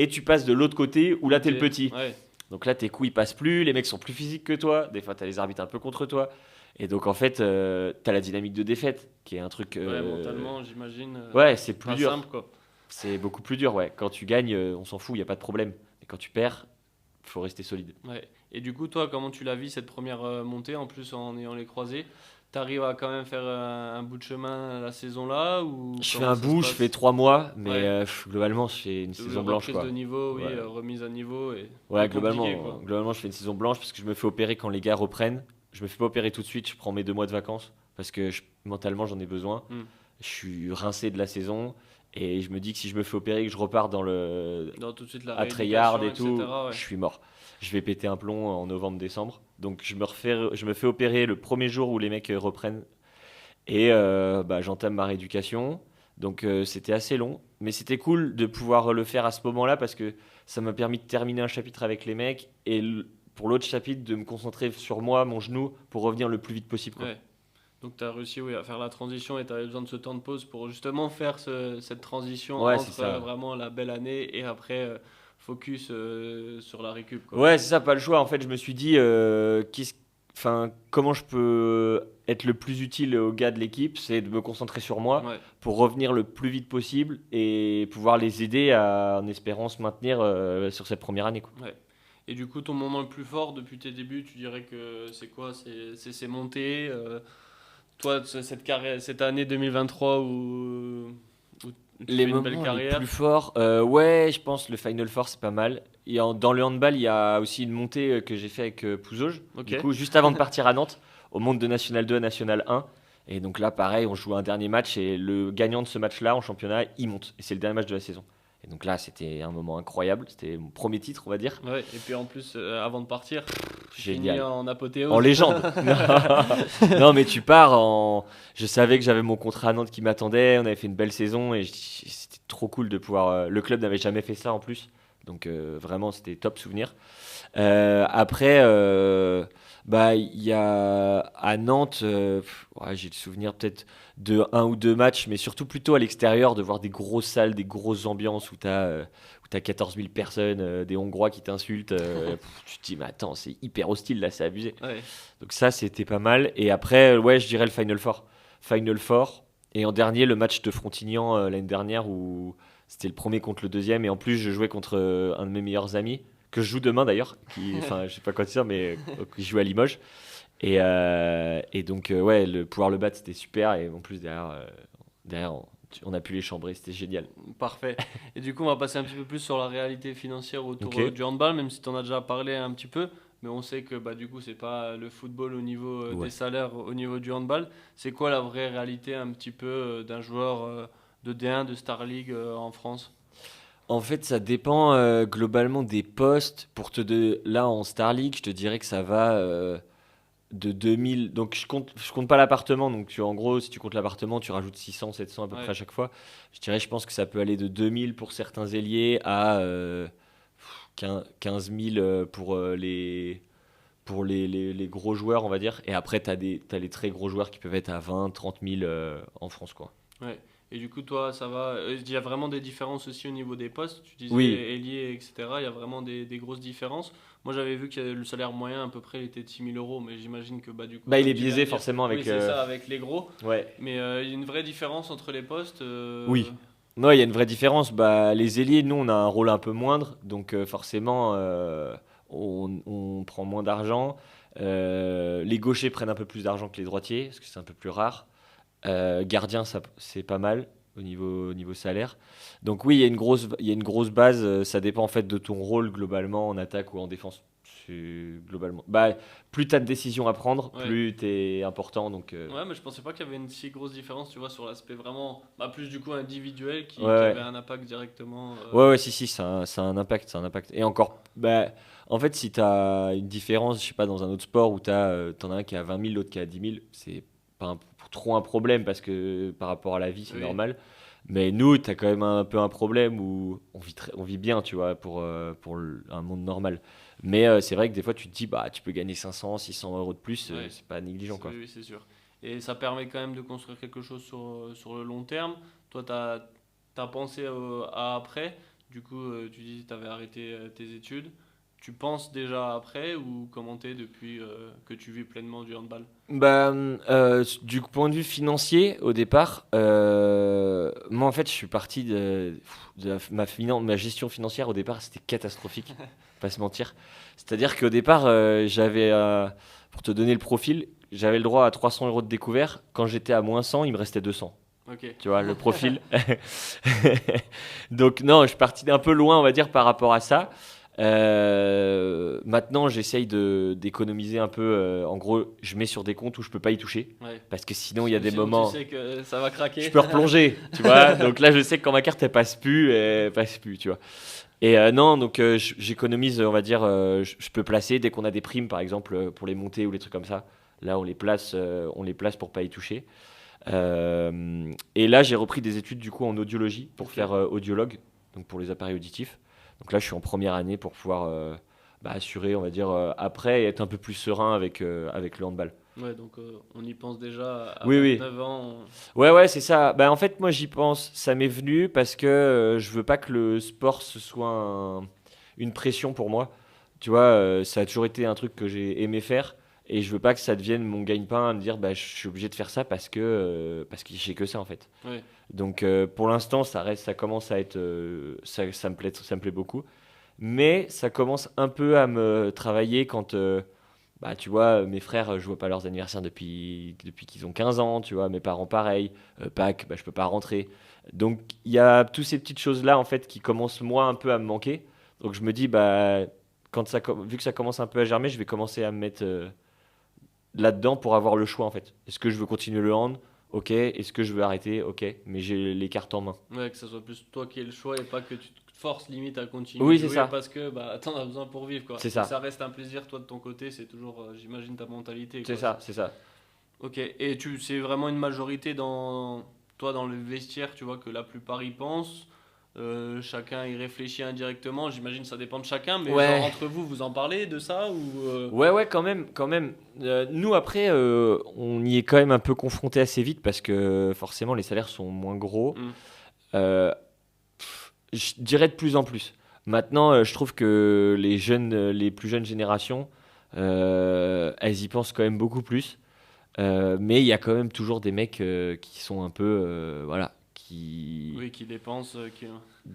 Et tu passes de l'autre côté où là, tu es le Ok. petit. Ouais. Donc là, tes coups, ils passent plus. Les mecs sont plus physiques que toi. Des fois, tu as les arbitres un peu contre toi. Et donc, en fait, tu as la dynamique de défaite qui est un truc. Ouais, mentalement, j'imagine. Ouais, c'est plus pas dur. simple, quoi. C'est beaucoup plus dur, ouais. Quand tu gagnes, on s'en fout, il n'y a pas de problème. Mais quand tu perds, il faut rester solide. Ouais. Et du coup, toi, comment tu l'as vu cette première montée, en plus en ayant les croisés? T'arrives à quand même faire un bout de chemin la saison-là ou Je fais comment un ça se bout, je passe? fais 3 mois, mais Ouais. Globalement, je fais une saison blanche, Reprise quoi. de niveau, oui, Ouais. remise à niveau. Et Ouais, plus compliqué, quoi. globalement, je fais une saison blanche parce que je me fais opérer quand les gars reprennent. Je me fais pas opérer tout de suite, je prends mes 2 mois de vacances parce que mentalement, j'en ai besoin. Hmm. Je suis rincé de la saison et je me dis que si je me fais opérer et que je repars dans le Dans tout de suite la à Treyard et rééducation, tout, etc., ouais. je suis mort. Je vais péter un plomb en novembre-décembre. Donc je me fais opérer le premier jour où les mecs reprennent. Et j'entame ma rééducation. Donc c'était assez long. Mais c'était cool de pouvoir le faire à ce moment-là parce que ça m'a permis de terminer un chapitre avec les mecs. Et pour l'autre chapitre, de me concentrer sur moi, mon genou, pour revenir le plus vite possible, quoi. Ouais. Donc tu as réussi à faire la transition et tu avais besoin de ce temps de pause pour justement faire cette transition Ouais, entre c'est ça. vraiment la belle année et après focus sur la récup, quoi. Ouais, c'est ça, pas le choix. En fait, je me suis dit, comment je peux être le plus utile aux gars de l'équipe, c'est de me concentrer sur moi Ouais. pour revenir le plus vite possible et pouvoir les aider en espérant se maintenir sur cette première année, quoi. Ouais. Et du coup, ton moment le plus fort depuis tes débuts, tu dirais que c'est quoi? C'est ces montées toi, cette année 2023 où tu Les fais une belle moments les carrière. plus forts, ouais, je pense le Final Four, c'est pas mal. Dans le handball, il y a aussi une montée que j'ai fait avec Pouzauge. Ok. Du coup, juste avant de partir à Nantes, au monde de National 2 à National 1. Et donc là, pareil, on joue un dernier match et le gagnant de ce match-là en championnat, il monte. Et c'est le dernier match de la saison. Et donc là, c'était un moment incroyable. C'était mon premier titre, on va dire. Ouais, et puis en plus, avant de partir, tu Génial. finis en apothéose. En légende. Non, mais tu pars en. Je savais que j'avais mon contrat à Nantes qui m'attendait. On avait fait une belle saison et c'était trop cool de pouvoir. Le club n'avait jamais fait ça en plus. Donc vraiment, c'était top souvenir. Après, bah, il y a à Nantes, ouais, j'ai le souvenir peut-être de un ou deux matchs, mais surtout plutôt à l'extérieur, de voir des grosses salles, des grosses ambiances où t'as 14 000 personnes, des Hongrois qui t'insultent. Tu te dis, mais attends, c'est hyper hostile là, c'est abusé. Ouais. Donc ça, c'était pas mal. Et après, ouais, je dirais le Final Four. Final Four. Et en dernier, le match de Frontignan l'année dernière où c'était le premier contre le deuxième. Et en plus, je jouais contre un de mes meilleurs amis, que je joue demain d'ailleurs. Enfin, je sais pas quoi dire, mais qui joue à Limoges. Et donc, ouais, pouvoir le battre, c'était super. Et en plus, derrière on a pu les chambrer, c'était génial. Parfait. Et du coup, on va passer un petit peu plus sur la réalité financière autour Ok. du handball, même si tu en as déjà parlé un petit peu. Mais on sait que bah, du coup, c'est pas le football au niveau Ouais. des salaires, au niveau du handball. C'est quoi la vraie réalité un petit peu d'un joueur de D1, de Star League en France? En fait, ça dépend globalement des postes. Là, en Star League, je te dirais que ça va de 2000. Donc, je compte pas l'appartement. Donc, en gros, si tu comptes l'appartement, tu rajoutes 600, 700 à peu près Ouais. à chaque fois. Je pense que ça peut aller de 2000 pour certains ailiers à 15 000 pour les gros joueurs, on va dire. Et après, t'as les très gros joueurs qui peuvent être à 20, 30 000 en France, quoi. Ouais. Et du coup, toi, ça va. Il y a vraiment des différences aussi au niveau des postes. Tu Oui, disais ailier, etc. Il y a vraiment des grosses différences. Moi, j'avais vu que le salaire moyen, à peu près, il était de 6 000 euros. Mais j'imagine que, bah, du coup, bah, il comme est tu viens de biaisé dire, forcément oui, avec. c'est ça, avec les gros. Ouais. Mais il y a une vraie différence entre les postes. Oui. Non, il y a une vraie différence. Bah, les ailiers, nous, on a un rôle un peu moindre, donc forcément, on prend moins d'argent. Les gauchers prennent un peu plus d'argent que les droitiers, parce que c'est un peu plus rare. Gardien, c'est pas mal au niveau salaire. Donc oui, il y a une grosse base. Ça dépend en fait de ton rôle globalement en attaque ou en défense. C'est globalement. Bah, plus t'as de décisions à prendre, Ouais. plus t'es important. Donc Ouais, mais je pensais pas qu'il y avait une si grosse différence, tu vois, sur l'aspect vraiment, bah, plus du coup individuel ouais, qui ouais. avait un impact directement. Ouais, ouais, si, ça a un impact, ça a un impact. Et encore, bah, en fait, si tu as une différence, je sais pas, dans un autre sport où t'en as un qui a 20 000, l'autre qui a 10 000, c'est pas trop un problème parce que par rapport à la vie, c'est Oui. normal. Mais nous, tu as quand même un peu un problème où on vit bien, tu vois, pour un monde normal. Mais c'est vrai que des fois, tu te dis, bah, tu peux gagner 500, 600 euros de plus, Ouais. c'est pas négligeant, quoi. Oui, c'est sûr. Et ça permet quand même de construire quelque chose sur le long terme. Toi, tu as pensé à après. Du coup, tu dis que tu avais arrêté tes études. Tu penses déjà après ou comment t'es depuis que tu vis pleinement du handball? Bah, du point de vue financier, au départ, moi en fait, je suis parti ma gestion financière au départ, c'était catastrophique, pas se mentir. C'est-à-dire qu'au départ, pour te donner le profil, j'avais le droit à 300 euros de découvert. Quand j'étais à moins 100, il me restait 200. Ok. Tu vois, le profil. Donc non, je suis parti d'un peu loin, on va dire, par rapport à ça. Maintenant, j'essaye d'économiser un peu. En gros, je mets sur des comptes où je peux pas y toucher. Ouais. Parce que sinon, il y a des Sinon, moments, tu sais que ça va craquer. je peux replonger, tu vois. Donc là, je sais que quand ma carte, elle passe plus, tu vois. Et non, donc j'économise, on va dire, je peux placer dès qu'on a des primes, par exemple, pour les montées ou les trucs comme ça. Là, on les place pour pas y toucher. Et là, j'ai repris des études du coup en audiologie pour Ok. faire audiologue, donc pour les appareils auditifs. Donc là, je suis en première année pour pouvoir assurer, on va dire, après et être un peu plus serein avec le handball. Ouais, donc on y pense déjà à Oui, oui. 29 ans. Ouais, ouais, c'est ça. Bah, en fait, moi, j'y pense. Ça m'est venu parce que je veux pas que le sport ce soit une pression pour moi. Tu vois, ça a toujours été un truc que j'ai aimé faire et je veux pas que ça devienne mon gagne-pain à me dire bah, je suis obligé de faire ça parce que j'ai que ça en fait. Ouais. Donc pour l'instant, ça commence à être ça me plaît beaucoup, mais ça commence un peu à me travailler quand bah tu vois mes frères je vois pas leurs anniversaires depuis qu'ils ont 15 ans, tu vois mes parents pareil, Pâques bah je peux pas rentrer. Donc il y a toutes ces petites choses là en fait qui commencent moi un peu à me manquer. Donc je me dis bah vu que ça commence un peu à germer, je vais commencer à me mettre là-dedans pour avoir le choix en fait. Est-ce que je veux continuer le hand ok, est-ce que je veux arrêter? Ok, mais j'ai les cartes en main. Ouais, que ça soit plus toi qui aies le choix et pas que tu te forces limite à continuer Oui, de c'est jouer ça. parce que bah, t'en as besoin pour vivre, quoi. C'est Que ça. ça reste un plaisir, toi, de ton côté, c'est toujours, j'imagine, ta mentalité, C'est quoi. ça, c'est ça. Ok, et c'est vraiment une majorité toi, dans le vestiaire, tu vois, que la plupart y pensent. Chacun y réfléchit indirectement. J'imagine que ça dépend de chacun, mais genre Ouais. entre vous, vous en parlez de ça ou Ouais, quand même, quand même. Nous, après, on y est quand même un peu confronté assez vite parce que forcément, les salaires sont moins gros. Hmm. Euh, je dirais de plus en plus. Maintenant, je trouve que les jeunes, les plus jeunes générations, elles y pensent quand même beaucoup plus. Mais il y a quand même toujours des mecs qui sont un peu, voilà, oui, qui dépensent,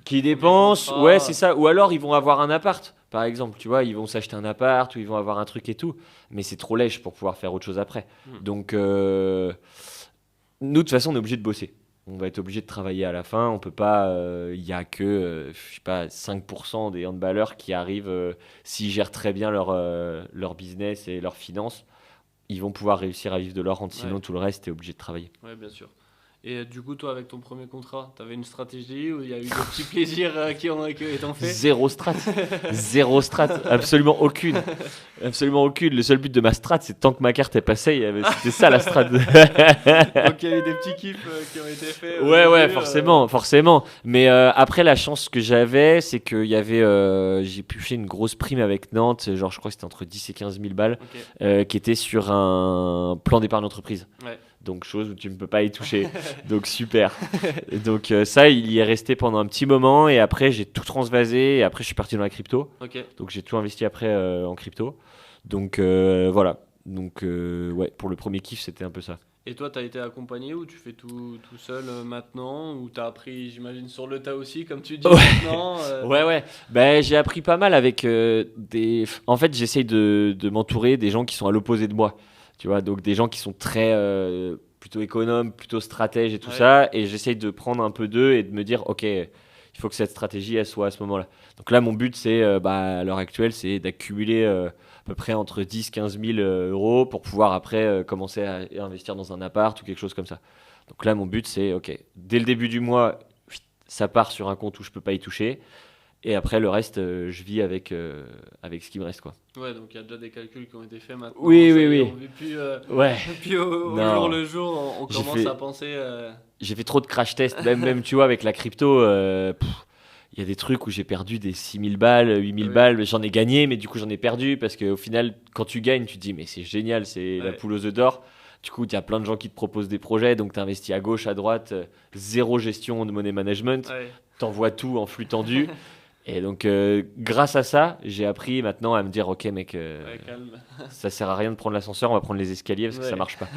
qui des dépensent, contrats. ouais, c'est ça. Ou alors ils vont avoir un appart, par exemple, tu vois, ils vont s'acheter un appart ou ils vont avoir un truc et tout. Mais c'est trop lèche pour pouvoir faire autre chose après. Donc, nous, de toute façon, on est obligé de bosser. On va être obligé de travailler à la fin. On peut pas. Il y a que, je sais pas, 5% des handballeurs qui arrivent, s'ils gèrent très bien leur business et leurs finances, ils vont pouvoir réussir à vivre de leur rente. Sinon, Ouais. tout le reste, t'es obligé de travailler. Ouais, bien sûr. Et du coup, toi, avec ton premier contrat, t'avais une stratégie ou il y a eu des petits plaisirs qui ont fait? Zéro strat. Zéro strat. Absolument aucune. Absolument aucune. Le seul but de ma strat, c'est tant que ma carte est passée, c'était ça la strat. Donc il y a eu des petits kiffs qui ont été faits. Au Ouais, début, forcément, forcément. Mais après, la chance que j'avais, c'est qu'il y avait, j'ai pioché une grosse prime avec Nantes, genre je crois que c'était entre 10 et 15 000 balles, Ok. qui était sur un plan d'épargne entreprise. Ouais. Donc chose où tu ne peux pas y toucher. Donc super. Donc ça, il y est resté pendant un petit moment et après j'ai tout transvasé et après je suis parti dans la crypto. Ok. Donc j'ai tout investi après en crypto. Donc voilà. Donc ouais, pour le premier kiff, c'était un peu ça. Et toi, t'as été accompagné ou tu fais tout seul maintenant? Ou t'as appris, j'imagine, sur le tas aussi, comme tu dis Ouais. maintenant Ouais. Ben, j'ai appris pas mal avec des. En fait, j'essaye de m'entourer des gens qui sont à l'opposé de moi. Tu vois, donc des gens qui sont très plutôt économes, plutôt stratèges et tout Ouais. ça. Et j'essaye de prendre un peu d'eux et de me dire, ok, il faut que cette stratégie, elle soit à ce moment-là. Donc là, mon but, c'est, à l'heure actuelle, c'est d'accumuler à peu près entre 10 15 000 euros pour pouvoir après commencer à investir dans un appart ou quelque chose comme ça. Donc là, mon but, c'est, ok, dès le début du mois, ça part sur un compte où je peux pas y toucher. Et après, le reste, je vis avec ce qui me reste, quoi. Ouais, donc il y a déjà des calculs qui ont été faits maintenant. Oui, Ça oui, y est, oui. On vit plus, Ouais. puis au Non. jour le jour, on J'ai commence fait- à penser. J'ai fait trop de crash tests, même tu vois, avec la crypto. Il y a des trucs où j'ai perdu des 6 000 balles, 8 000 Oui. balles, mais j'en ai gagné, mais du coup j'en ai perdu parce qu'au final, quand tu gagnes, tu te dis, mais c'est génial, c'est la Ouais. poule aux œufs d'or. Du coup, il y a plein de gens qui te proposent des projets, donc tu investis à gauche, à droite, zéro gestion de money management, Ouais. t'envoies tout en flux tendu. Et donc, grâce à ça, j'ai appris maintenant à me dire, ok mec, Ouais, calme. ça sert à rien de prendre l'ascenseur, on va prendre les escaliers parce que Ouais. ça marche pas.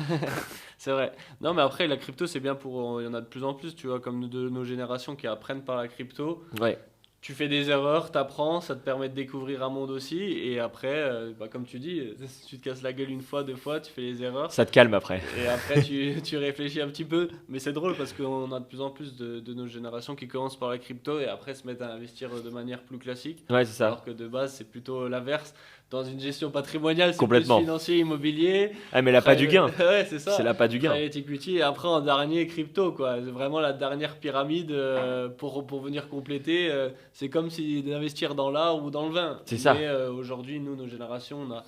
C'est vrai. Non, mais après, la crypto, c'est bien pour. Il y en a de plus en plus, tu vois, comme de nos générations qui apprennent par la crypto. Ouais, Tu fais des erreurs, t'apprends, ça te permet de découvrir un monde aussi. Et après, comme tu dis, tu te casses la gueule une fois, deux fois, tu fais les erreurs. ça te calme après. Et après, tu réfléchis un petit peu. Mais c'est drôle parce qu'on a de plus en plus de nos générations qui commencent par la crypto et après se mettent à investir de manière plus classique. Ouais, c'est ça. Alors que de base, c'est plutôt l'inverse. Dans une gestion patrimoniale, c'est plus Complètement. financier, immobilier. Ah, mais elle a pas du gain. Ouais, c'est ça. C'est là pas du gain. Private equity et après en dernier crypto quoi. C'est vraiment la dernière pyramide pour venir compléter. C'est comme si d'investir dans l'art ou dans le vin. C'est ça. Mais aujourd'hui, nous, nos générations, on a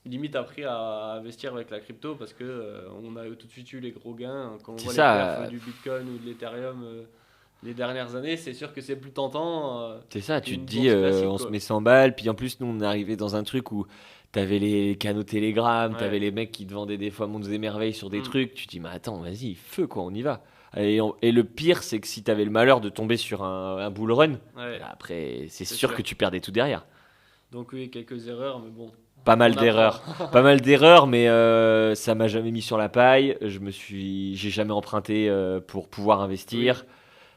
limite appris à investir avec la crypto parce que on a tout de suite eu les gros gains. Quand on C'est voit ça, les perfs du Bitcoin ou de l'Ethereum les dernières années, c'est sûr que c'est plus tentant. C'est ça, tu te Une dis, bourse classique, on quoi. se met 100 balles, puis en plus, nous, on est arrivé dans un truc où t'avais les canaux Telegram, Ouais. t'avais les mecs qui te vendaient des fois mondes et merveilles sur des Mm. trucs, tu te dis, mais attends, vas-y, feu quoi, on y va. Et le pire, c'est que si t'avais le malheur de tomber sur un bull run, Ouais. après, c'est C'est sûr sûr. que tu perdais tout derrière. Donc oui, quelques erreurs, mais bon. Pas mal On d'erreurs. Pas mal d'erreurs, mais ça m'a jamais mis sur la paille. J'ai jamais emprunté pour pouvoir investir.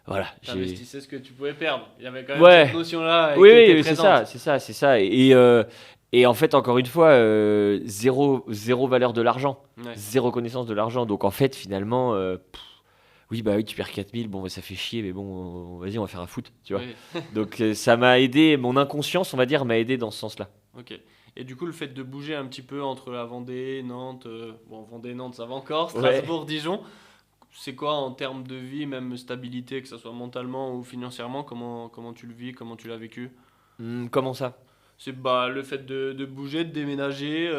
Voilà. T'investissais ce que tu pouvais perdre. Il y avait quand même Ouais. cette notion-là Oui, qui était oui, c'est présente. ça. Et en fait, encore une fois, zéro valeur de l'argent, Ouais. zéro connaissance de l'argent. Donc en fait, finalement, oui, bah oui, tu perds 4 000, bon, bah, ça fait chier, mais bon, vas-y, on va faire un foot, tu vois. Oui. Donc ça m'a aidé, mon inconscience, on va dire, m'a aidé dans ce sens-là. Ok. Et du coup, le fait de bouger un petit peu entre la Vendée, Nantes, bon, Vendée, Nantes, ça va encore, Ouais. Strasbourg, Dijon. c'est quoi en termes de vie, même stabilité, que ce soit mentalement ou financièrement, comment tu le vis, comment tu l'as vécu? Comment ça? C'est le fait de bouger, de déménager.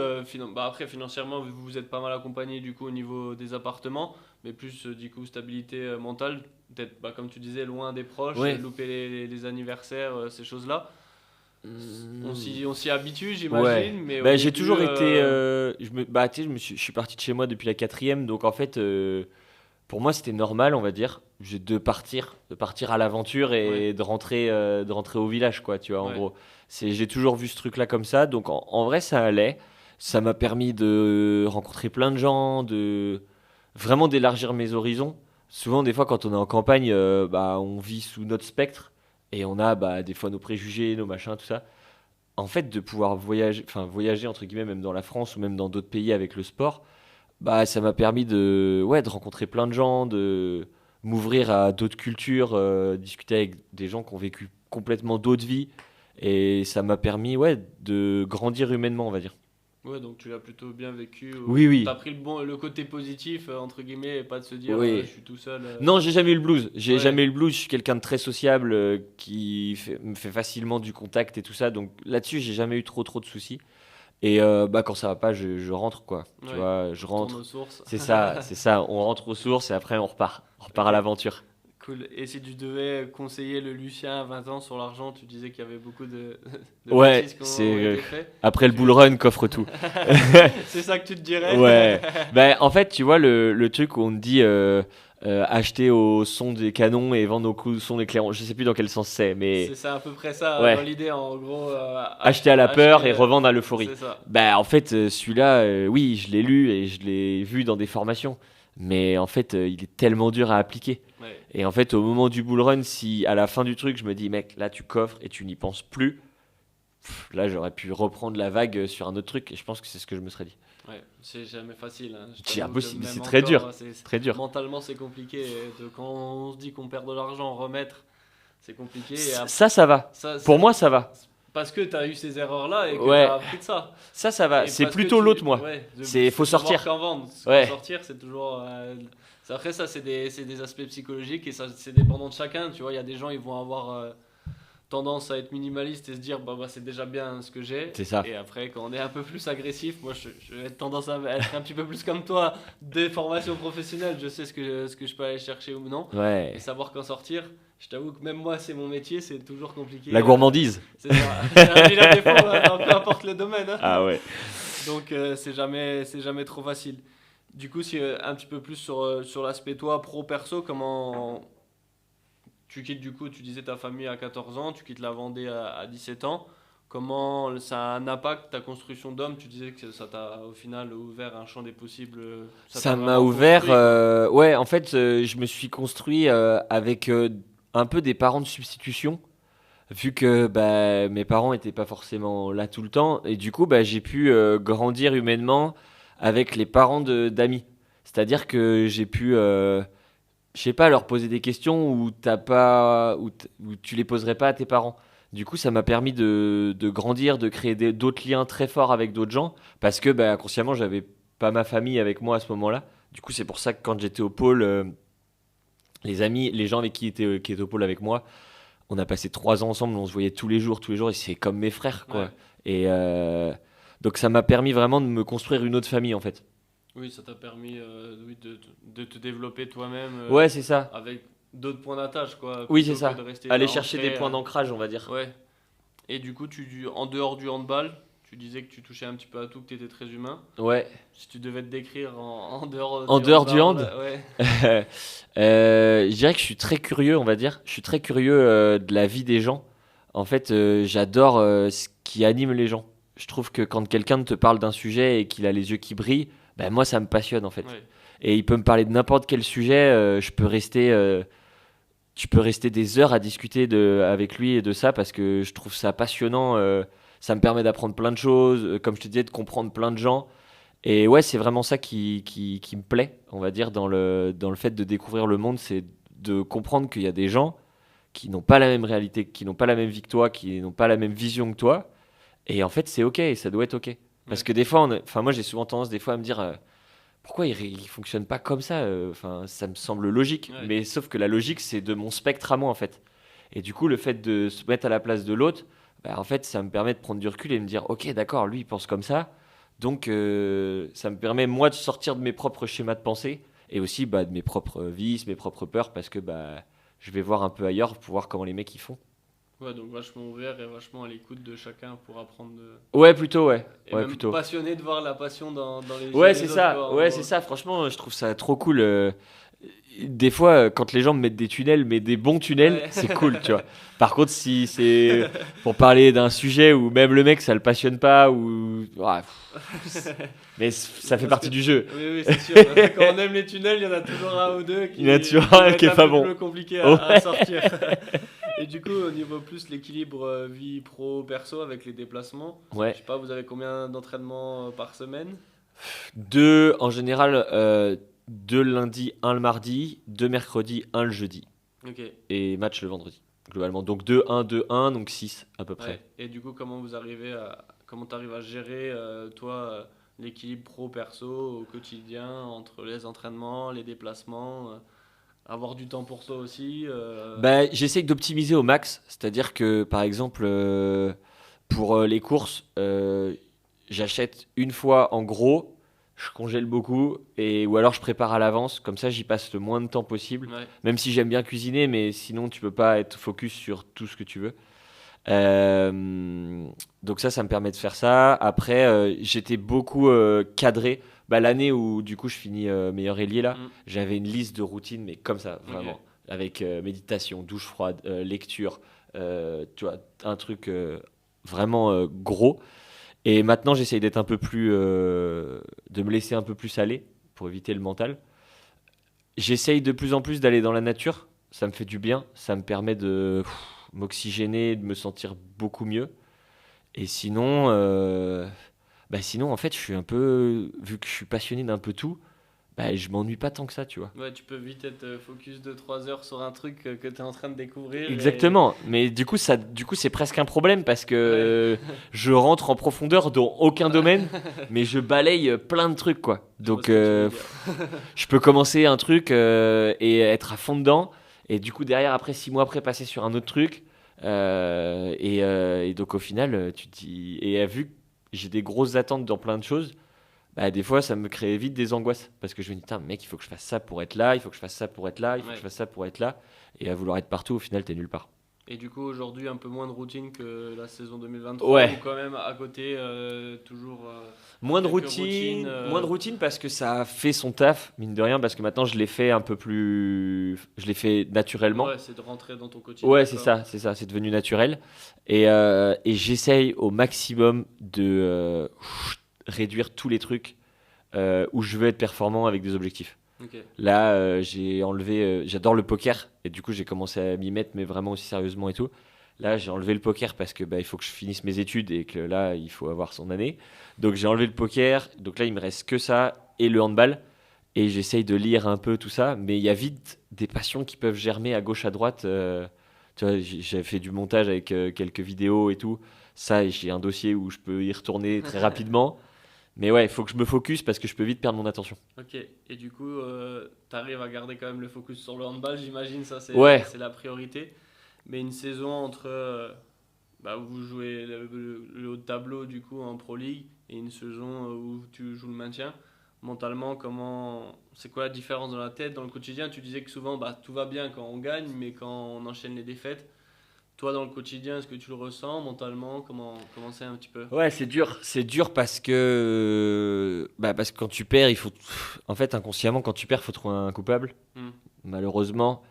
Après, financièrement, vous êtes pas mal accompagné du coup au niveau des appartements, mais plus du coup stabilité mentale, peut-être comme tu disais, loin des proches, Ouais. louper les anniversaires, ces choses-là. Hmm. On s'y habitue, Ouais. j'imagine, mais au Bah, j'ai début, toujours été. Tu sais, je suis parti de chez moi depuis la quatrième, donc en fait, pour moi, c'était normal, on va dire, de partir à l'aventure ouais, et de rentrer au village, quoi, tu vois, en ouais, gros. J'ai toujours vu ce truc-là comme ça, donc en vrai, ça allait. Ça m'a permis de rencontrer plein de gens, de vraiment d'élargir mes horizons. Souvent, des fois, quand on est en campagne, on vit sous notre spectre et on a des fois nos préjugés, nos machins, tout ça. En fait, de pouvoir voyager, enfin voyager entre guillemets, même dans la France ou même dans d'autres pays avec le sport, ça m'a permis de rencontrer plein de gens, de m'ouvrir à d'autres cultures, discuter avec des gens qui ont vécu complètement d'autres vies. Et ça m'a permis, de grandir humainement, on va dire. ouais, donc tu l'as plutôt bien vécu. Oui, T'as oui, pris le côté positif, entre guillemets, et pas de se dire je oui. suis tout seul. Non, j'ai jamais eu le blues. J'ai Ouais, jamais eu le blues. Je suis quelqu'un de très sociable, me fait facilement du contact et tout ça. Donc là-dessus, j'ai jamais eu trop de soucis. Et quand ça va pas, je rentre, quoi. Tu ouais, vois, tu je retournes rentre. aux sources. C'est ça, c'est ça. On rentre aux sources et après on repart. On repart à Ok. l'aventure. Cool. Et si tu devais conseiller le Lucien à 20 ans sur l'argent, tu disais qu'il y avait beaucoup de Ouais, bêtises qui c'est ont été faites. après le bull Tu... run coffre tout. C'est ça que tu te dirais? Ouais. En fait, tu vois le truc où on te dit acheter au son des canons et vendre au son des clairons. Je sais plus dans quel sens c'est, mais C'est à peu près ça dans ouais. l'idée, en gros. Acheter à la peur et Acheter, revendre à l'euphorie. c'est ça. En fait, celui-là, oui, je l'ai lu et je l'ai vu dans des formations. Mais en fait, il est tellement dur à appliquer. Ouais. Et en fait, au moment du bull run, si à la fin du truc, je me dis, mec, là, tu coffres et tu n'y penses plus, là, j'aurais pu reprendre la vague sur un autre truc. Et je pense que c'est ce que je me serais dit. Ouais, c'est jamais facile, hein. Je C'est t'avoue que impossible, c'est même très encore, dur. c'est Très dur. mentalement c'est compliqué. Quand on se dit qu'on perd de l'argent, remettre, c'est compliqué. Ça va. Ça, Pour moi, ça va. parce que tu as eu ces erreurs-là et que tu Ouais, as appris de ça. ça va. Et C'est parce que plutôt l'autre, moi. ouais, C'est faut de savoir sortir. qu'en vendre. Ouais. Sortir, c'est toujours. Après, ça, c'est des aspects psychologiques et ça, c'est dépendant de chacun. Tu vois, il y a des gens, ils vont avoir tendance à être minimaliste et se dire, c'est déjà bien ce que j'ai. C'est ça. Et après, quand on est un peu plus agressif, moi, je vais tendance à être un petit peu plus comme toi, des formations professionnelles. Je sais ce que je peux aller chercher ou non. Ouais. Et savoir qu'en sortir, je t'avoue que même moi, c'est mon métier, c'est toujours compliqué. La gourmandise. C'est ça. C'est un vilain défaut, peu importe le domaine. Hein. Ah ouais. Donc, c'est jamais trop facile. Du coup, si un petit peu plus sur l'aspect toi, pro-perso, comment tu quittes du coup, tu disais ta famille à 14 ans, tu quittes la Vendée à 17 ans. Comment ça a un impact ta construction d'homme? Tu disais que ça t'a au final ouvert un champ des possibles. Ça t'a Ça m'a vraiment ouvert. construit, quoi. Ouais, en fait, je me suis construit avec un peu des parents de substitution, vu que mes parents n'étaient pas forcément là tout le temps. Et du coup, j'ai pu grandir humainement avec les parents d'amis. C'est-à-dire que j'ai pu, je sais pas, leur poser des questions où t'as pas, où tu les poserais pas à tes parents. Du coup, ça m'a permis de grandir, de créer d'autres liens très forts avec d'autres gens, parce que inconsciemment, j'avais pas ma famille avec moi à ce moment-là. Du coup, c'est pour ça que quand j'étais au pôle, les amis, les gens avec qui étaient au pôle avec moi, on a passé 3 ans ensemble, on se voyait tous les jours, et c'est comme mes frères, Ouais. quoi. Et donc, ça m'a permis vraiment de me construire une autre famille, en fait. Oui, ça t'a permis oui, de te développer toi-même Ouais, c'est ça. avec d'autres points d'attache, quoi. Oui, c'est Plutôt que ça. de rester Aller ancré, chercher des points d'ancrage, on va dire. Ouais. Et du coup, en dehors du handball, tu disais que tu touchais un petit peu à tout, que tu étais très humain. Ouais. Si tu devais te décrire en dehors En du dehors du handball, hand, ouais. je dirais que je suis très curieux, on va dire. Je suis très curieux de la vie des gens. En fait, j'adore ce qui anime les gens. Je trouve que quand quelqu'un te parle d'un sujet et qu'il a les yeux qui brillent, moi, ça me passionne, en fait. Ouais. Et il peut me parler de n'importe quel sujet. Tu peux rester des heures à discuter avec lui et de ça parce que je trouve ça passionnant. Ça me permet d'apprendre plein de choses, comme je te disais, de comprendre plein de gens. Et ouais, c'est vraiment ça qui me plaît, on va dire, dans le fait de découvrir le monde, c'est de comprendre qu'il y a des gens qui n'ont pas la même réalité, qui n'ont pas la même vie que toi, qui n'ont pas la même vision que toi. Et en fait, c'est ok, ça doit être ok. Parce Ouais. que des fois, enfin, moi j'ai souvent tendance des fois à me dire, pourquoi il fonctionne pas comme ça? Enfin, ça me semble logique. Ouais. Mais sauf que la logique, c'est de mon spectre à moi, en fait. Et du coup, le fait de se mettre à la place de l'autre, bah, en fait, ça me permet de prendre du recul et de me dire, ok, d'accord, lui, il pense comme ça. Donc, ça me permet, moi, de sortir de mes propres schémas de pensée et aussi bah, de mes propres vices, mes propres peurs, parce que bah, je vais voir un peu ailleurs pour voir comment les mecs ils font. Ouais, donc vachement ouvert et vachement à l'écoute de chacun pour apprendre Ouais, plutôt, ouais. et Ouais, même plutôt. passionné de voir la passion dans les yeux Ouais, des c'est autres, ça. quoi, en Ouais, gros. c'est ça. Franchement, je trouve ça trop cool. Des fois, quand les gens me mettent des tunnels, mais des bons tunnels, Ouais. c'est cool, tu vois. Par contre, si c'est pour parler d'un sujet où même le mec, ça le passionne pas, ou. Ouais, mais ça fait Parce partie que- du jeu. Oui, oui, c'est sûr. Quand on aime les tunnels, il y en a toujours un ou deux Il y en a toujours qui un va qui être est pas peu bon. plus compliqué à Ouais. sortir. Et du coup, au niveau plus l'équilibre vie pro-perso avec les déplacements, Ouais. je sais pas, vous avez combien d'entraînements par semaine? Deux, en général, deux le lundi, un le mardi, deux mercredi, un le jeudi. Ok. Et match le vendredi, globalement. Donc 2-1, donc 6 à peu près. Ouais. Et du coup, comment t'arrives à gérer, toi, l'équilibre pro-perso au quotidien entre les entraînements, les déplacements, avoir du temps pour toi aussi. Bah, j'essaye d'optimiser au max, c'est-à-dire que par exemple pour les courses, j'achète une fois en gros, je congèle beaucoup et ou alors je prépare à l'avance, comme ça j'y passe le moins de temps possible. Ouais. Même si j'aime bien cuisiner, mais sinon tu peux pas être focus sur tout ce que tu veux. Donc ça me permet de faire ça. Après, j'étais beaucoup cadré. Bah, l'année où du coup je finis meilleur ailier là, Mm. j'avais une liste de routines, mais comme ça, vraiment, Ok. avec méditation, douche froide, lecture, tu vois, un truc vraiment gros. Et maintenant, j'essaye d'être un peu plus, de me laisser un peu plus aller pour éviter le mental. J'essaye de plus en plus d'aller dans la nature. Ça me fait du bien. Ça me permet de m'oxygéner, de me sentir beaucoup mieux. Et sinon, sinon, en fait, je suis un peu, vu que je suis passionné d'un peu tout, bah, je m'ennuie pas tant que ça, tu vois. Ouais, tu peux vite être focus de 3 heures sur un truc que tu es en train de découvrir. Exactement. Mais du coup, c'est presque un problème parce Ouais. que je rentre en profondeur dans aucun domaine, mais je balaye plein de trucs, quoi. Je vois Donc, ce que tu veux dire. je peux commencer un truc et être à fond dedans, et du coup, derrière, après 6 mois après, passer sur un autre truc. Et donc, au final, tu te dis. Et vu que j'ai des grosses attentes dans plein de choses, bah, des fois, ça me crée vite des angoisses. Parce que je me dis, putain, mec, il faut que je fasse ça pour être là, il faut que je fasse ça pour être là, il faut que je Ouais. fasse ça pour être là. Et à vouloir être partout, au final, t'es nulle part. Et du coup, aujourd'hui, un peu moins de routine que la saison 2023, Ouais. ou quand même à côté, toujours Moins de quelques routine, routines, moins de routine parce que ça a fait son taf, mine de rien, parce que maintenant je l'ai fait un peu plus. Je l'ai fait naturellement. Ouais, c'est de rentrer dans ton quotidien. Ouais, Quoi. c'est ça, c'est devenu naturel. Et j'essaye au maximum de réduire tous les trucs où je veux être performant avec des objectifs. Ok. Là, j'ai enlevé. J'adore le poker et du coup, j'ai commencé à m'y mettre, mais vraiment aussi sérieusement et tout. Là, j'ai enlevé le poker parce que bah, il faut que je finisse mes études et que là, il faut avoir son année. Donc, j'ai enlevé le poker. Donc là, il me reste que ça et le handball. Et j'essaye de lire un peu tout ça. Mais il y a vite des passions qui peuvent germer à gauche, à droite. Tu vois, j'ai fait du montage avec quelques vidéos et tout. Ça, j'ai un dossier où je peux y retourner très rapidement. Mais ouais, il faut que je me focus parce que je peux vite perdre mon attention. Ok. Et du coup, t'arrives à garder quand même le focus sur le handball, j'imagine, ça Ouais. c'est la priorité. Mais une saison entre où vous jouez le haut de tableau du coup en Pro League et une saison où tu joues le maintien, mentalement, c'est quoi la différence dans la tête, dans le quotidien? Tu disais que souvent tout va bien quand on gagne, mais quand on enchaîne les défaites, toi dans le quotidien, est-ce que tu le ressens mentalement? Comment c'est un petit peu? Ouais, c'est dur. C'est dur parce que quand tu perds, il faut. En fait, inconsciemment, quand tu perds, il faut trouver un coupable, Hmm. malheureusement.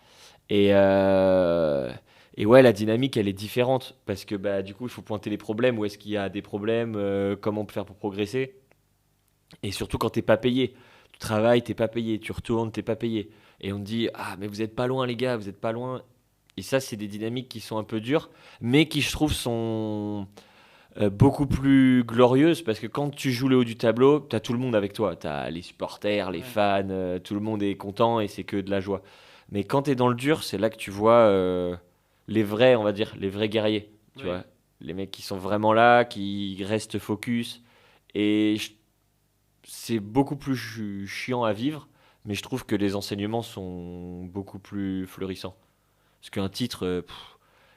Et, euh, et ouais, la dynamique, elle est différente. Parce que bah, du coup, il faut pointer les problèmes. Où est-ce qu'il y a des problèmes? Comment on peut faire pour progresser? Et surtout quand t'es pas payé. Tu travailles, t'es pas payé. Tu retournes, t'es pas payé. Et on te dit, ah, mais vous êtes pas loin, les gars, vous êtes pas loin. Et ça, c'est des dynamiques qui sont un peu dures, mais qui, je trouve, sont beaucoup plus glorieuses. Parce que quand tu joues le haut du tableau, t'as tout le monde avec toi. T'as les supporters, les Ouais. fans, tout le monde est content et c'est que de la joie. Mais quand t'es dans le dur, c'est là que tu vois les vrais, on va dire, les vrais guerriers. Tu Oui. vois, les mecs qui sont vraiment là, qui restent focus. Et c'est beaucoup plus chiant à vivre, mais je trouve que les enseignements sont beaucoup plus florissants. Parce qu'un titre,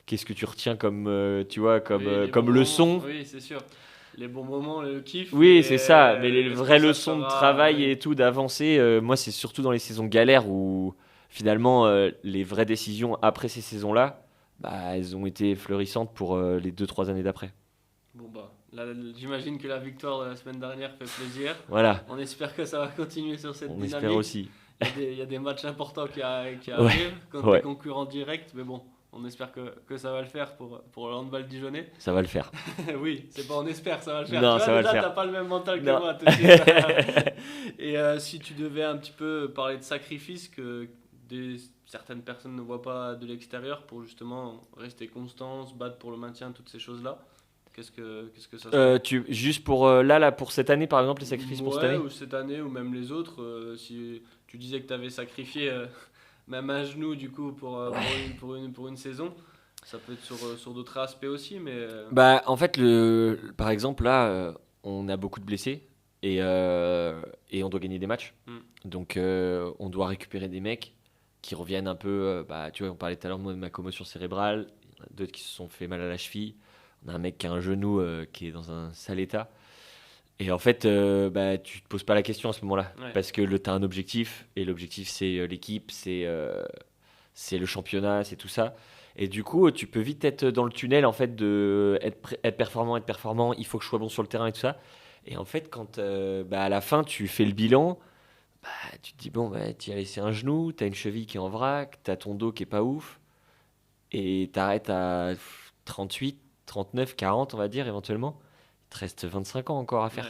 qu'est-ce que tu retiens comme, tu vois, Oui, les comme bons leçon? moments, oui, c'est sûr. Les bons moments, le kiff. Oui, c'est ça, mais les est-ce vraies que ça leçons de sera- travail oui. et tout, d'avancer, moi, c'est surtout dans les saisons galères où finalement, les vraies décisions après ces saisons-là, bah, elles ont été florissantes pour les 2-3 années d'après. Bon, bah, là, j'imagine que la victoire de la semaine dernière fait plaisir. Voilà, On espère que ça va continuer sur cette on espère dynamique. aussi. Il y a des matchs importants qui Ouais, arrivent contre ouais. des concurrents directs, mais bon, on espère que ça va le faire pour le handball dijonnais. Ça va le faire. Oui, c'est pas on espère, ça va le faire. Non, Tu ça vois, va le déjà, faire. t'as pas le même mental que Non. moi. Tout de suite. Et si tu devais un petit peu parler de sacrifices que certaines personnes ne voient pas de l'extérieur pour justement rester constant, se battre pour le maintien, toutes ces choses-là, qu'est-ce que ça serait? Juste pour là, pour cette année, par exemple, les sacrifices pour cette Ouais, année? ou cette année, ou même les autres. Si tu disais que tu avais sacrifié même un genou du coup pour une saison, ça peut être sur d'autres aspects aussi, mais Bah, en fait, par exemple, là, on a beaucoup de blessés et on doit gagner des matchs. Mm. Donc, on doit récupérer des mecs qui reviennent un peu. Bah, tu vois, on parlait tout à l'heure moi, de ma commotion cérébrale. Il y en a d'autres qui se sont fait mal à la cheville. On a un mec qui a un genou qui est dans un sale état. Et en fait, bah, tu te poses pas la question à ce moment-là. ouais. Parce que tu as un objectif. Et l'objectif, c'est l'équipe, c'est le championnat, c'est tout ça. Et du coup, tu peux vite être dans le tunnel, en fait, de être performant, il faut que je sois bon sur le terrain et tout ça. Et en fait, quand bah, à la fin, tu fais le bilan, bah, tu te dis, bon, bah, tu as laissé un genou, tu as une cheville qui est en vrac, tu as ton dos qui est pas ouf, et tu arrêtes à 38, 39, 40, on va dire, éventuellement. Il te reste 25 ans encore à faire.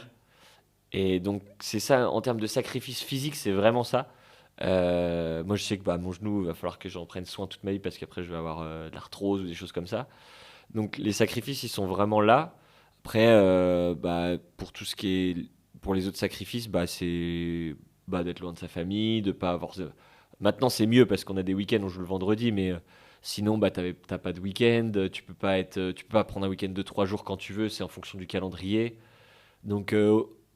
Ouais. Et donc, c'est ça, en termes de sacrifice physique, c'est vraiment ça. Moi, je sais que bah, mon genou, il va falloir que j'en prenne soin toute ma vie parce qu'après, je vais avoir de l'arthrose ou des choses comme ça. Donc, les sacrifices, ils sont vraiment là. Après, bah, pour tout ce qui est. Pour les autres sacrifices, bah, c'est bah, d'être loin de sa famille, de pas avoir. Maintenant, c'est mieux parce qu'on a des week-ends, on joue le vendredi, mais sinon, bah, t'as pas de week-end. Tu peux pas prendre un week-end de 3 jours quand tu veux, c'est en fonction du calendrier. Donc,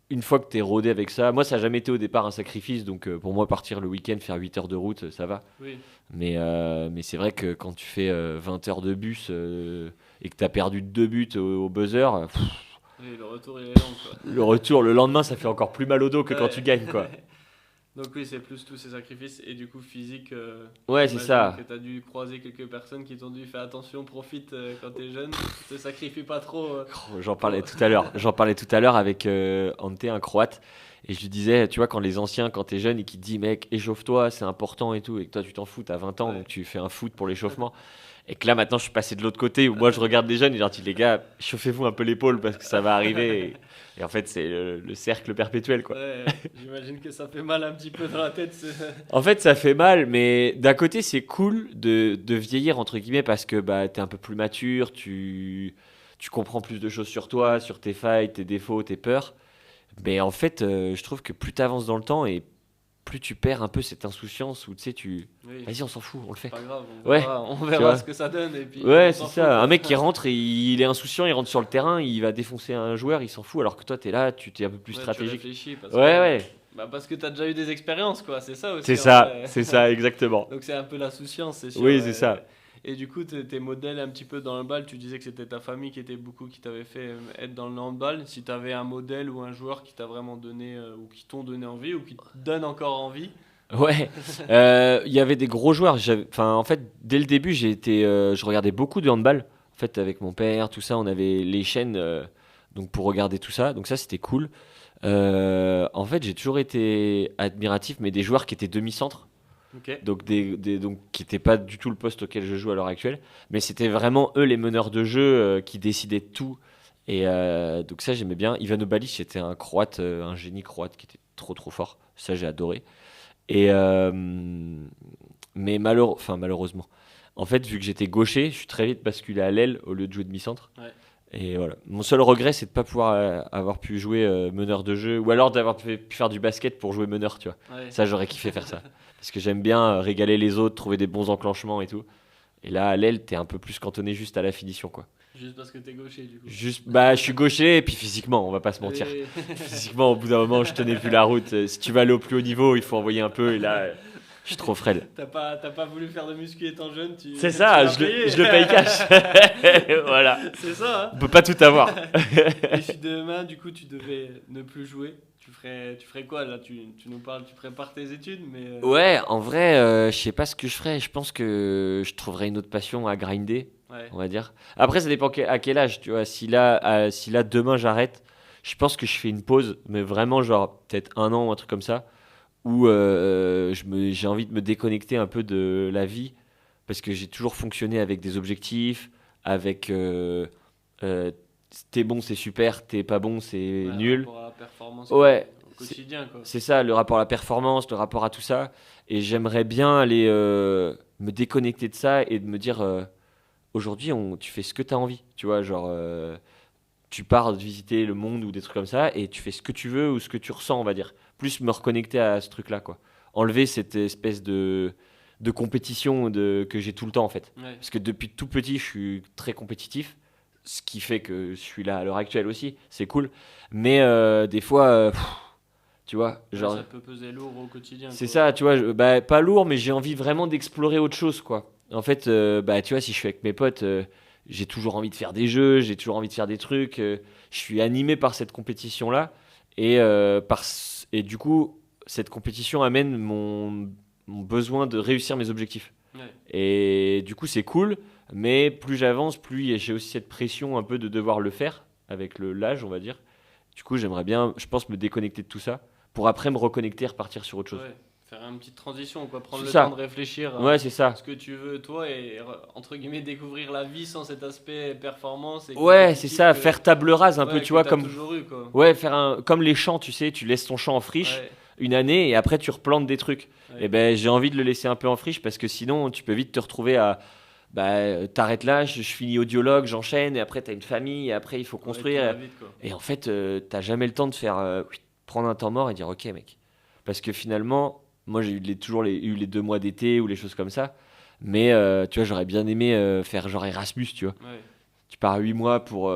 une fois que tu es rodé avec ça, moi, ça n'a jamais été au départ un sacrifice. Donc, pour moi, partir le week-end, faire 8 heures de route, ça va. Oui, Mais c'est vrai que quand tu fais 20 heures de bus et que tu as perdu 2 buts au buzzer, oui, le retour il est long quoi. le retour, le lendemain, ça fait encore plus mal au dos que quand Ouais. tu gagnes, quoi. Donc oui, c'est plus tous ces sacrifices et du coup physique. Ouais, c'est j'imagine ça. que tu as dû croiser quelques personnes qui t'ont dit fais attention, profite quand t'es jeune, te sacrifie pas trop. J'en parlais tout à l'heure. J'en parlais tout à l'heure avec Ante, un Croate. Et je lui disais, tu vois, quand les anciens, quand t'es jeune et qui te disent, mec, échauffe-toi, c'est important et tout, et que toi, tu t'en fous, t'as 20 ans, Ouais. donc tu fais un foot pour l'échauffement. Et que là, maintenant, je suis passé de l'autre côté où moi, je regarde les jeunes et je leur dis, les gars, chauffez-vous un peu l'épaule parce que ça va arriver. Et en fait, c'est le cercle perpétuel, quoi. Ouais, j'imagine que ça fait mal un petit peu dans la tête. En fait, ça fait mal, mais d'un côté, c'est cool de vieillir, entre guillemets, parce que bah, t'es un peu plus mature, tu comprends plus de choses sur toi, sur tes failles, tes défauts, tes peurs. Mais en fait, je trouve que plus tu avances dans le temps et plus tu perds un peu cette insouciance où tu sais, Oui, vas-y, on s'en fout, on le fait. pas grave, Ouais, on tu verra vois. ce que ça donne. Et puis, Ouais, on c'est s'en fout, ça. quoi. Un mec qui rentre et il est insouciant, il rentre sur le terrain, il va défoncer un joueur, il s'en fout, alors que toi, t'es là, tu t'es un peu plus Ouais, tu stratégique. réfléchis parce Ouais, que, ouais, bah parce que t'as déjà eu des expériences, quoi. C'est ça aussi. c'est en ça, vrai. c'est ça, exactement. Donc c'est un peu l'insouciance, c'est sûr. Oui, c'est ça. Et du coup, tes modèles un petit peu dans le bal, tu disais que c'était ta famille qui t'avait fait être dans le handball. Si tu avais un modèle ou un joueur qui t'a vraiment donné, ou qui t'ont donné envie, ou qui te donne encore envie. Ouais, il y avait des gros joueurs. Enfin, en fait, dès le début, je regardais beaucoup de handball. En fait, avec mon père, tout ça, on avait les chaînes donc pour regarder tout ça. Donc ça, c'était cool. En fait, j'ai toujours été admiratif, mais des joueurs qui étaient demi-centre, Ok. donc donc qui n'étaient pas du tout le poste auquel je joue à l'heure actuelle, mais c'était vraiment eux les meneurs de jeu qui décidaient de tout. Et donc ça, j'aimais bien. Ivano Balic, c'était un croate, un génie croate qui était trop trop fort. Ça, j'ai adoré. Et mais malheureusement, en fait, vu que j'étais gaucher, je suis très vite basculé à l'aile au lieu de jouer demi-centre. Ouais. Et voilà. Mon seul regret, c'est de pas pouvoir avoir pu jouer meneur de jeu, ou alors d'avoir pu faire du basket pour jouer meneur, tu vois. Ouais. Ça, j'aurais kiffé faire ça, parce que j'aime bien régaler les autres, trouver des bons enclenchements et tout. Et là, à l'aile, t'es un peu plus cantonné juste à la finition, quoi. Juste parce que t'es gaucher, du coup. Je suis gaucher et puis physiquement, on va pas se mentir. Et- Physiquement, au bout d'un moment, je tenais plus la route. Si tu vas aller au plus haut niveau, il faut envoyer un peu. Et là, je suis trop frêle. T'as pas voulu faire de muscu étant jeune, C'est tu ça, l'as je payé. le paye cash. Voilà. C'est ça, On peut pas tout avoir. Et si demain, du coup, tu devais ne plus jouer, tu ferais quoi là tu nous parles, tu prépares tes études, mais. Ouais, en vrai, je sais pas ce que je ferais. Je pense que je trouverais une autre passion à grinder, Ouais. on va dire. Après, ça dépend à quel âge, tu vois. Si là demain j'arrête, je pense que je fais une pause, mais vraiment genre peut-être 1 an ou un truc comme ça, où j'ai envie de me déconnecter un peu de la vie, parce que j'ai toujours fonctionné avec des objectifs, avec euh, t'es bon, c'est super, t'es pas bon, c'est Ouais, nul. par rapport à la performance Ouais, au quotidien, quoi. c'est ça, le rapport à la performance, le rapport à tout ça. Et j'aimerais bien aller me déconnecter de ça et de me dire aujourd'hui, tu fais ce que tu as envie. Tu vois, genre, tu pars de visiter le monde ou des trucs comme ça et tu fais ce que tu veux ou ce que tu ressens, on va dire. Plus me reconnecter à ce truc-là, quoi. Enlever cette espèce de compétition que j'ai tout le temps, en fait. Ouais. Parce que depuis tout petit, je suis très compétitif. Ce qui fait que je suis là à l'heure actuelle aussi. C'est cool. Mais des fois. Tu vois, Ouais, genre, ça peut peser lourd au quotidien, c'est quoi. ça, tu vois, bah, pas lourd, mais j'ai envie vraiment d'explorer autre chose, quoi. En fait, bah, tu vois, si je suis avec mes potes, j'ai toujours envie de faire des jeux, j'ai toujours envie de faire des trucs. Je suis animé par cette compétition-là. Et du coup, cette compétition amène mon besoin de réussir mes objectifs. Ouais. Et du coup, c'est cool, mais plus j'avance, plus j'ai aussi cette pression un peu de devoir le faire, avec l'âge, on va dire. Du coup, j'aimerais bien, je pense, me déconnecter de tout ça pour après me reconnecter et repartir sur autre chose. Ouais. Faire une petite transition, quoi. Prendre C'est le ça. temps de réfléchir Ouais, à c'est ça. ce que tu veux, toi, et entre guillemets, découvrir la vie sans cet aspect performance. Et Ouais, c'est compétitif ça, que- faire table rase un ouais, peu, que tu vois, t'as comme toujours eu, quoi. ouais, comme les champs, tu sais, tu laisses ton champ en friche Ouais. une année et après tu replantes des trucs. Ouais. Et ben j'ai envie de le laisser un peu en friche parce que sinon tu peux vite te retrouver à t'arrêtes là, je finis audiologue, j'enchaîne et après t'as une famille et après il faut Ouais, tout construire. va vite, quoi. Et en fait, t'as jamais le temps de faire prendre un temps mort et dire ok mec. Parce que finalement, moi j'ai toujours eu les 2 mois d'été ou les choses comme ça. Mais tu vois, j'aurais bien aimé faire genre Erasmus, tu vois. Ouais. Tu pars 8 mois pour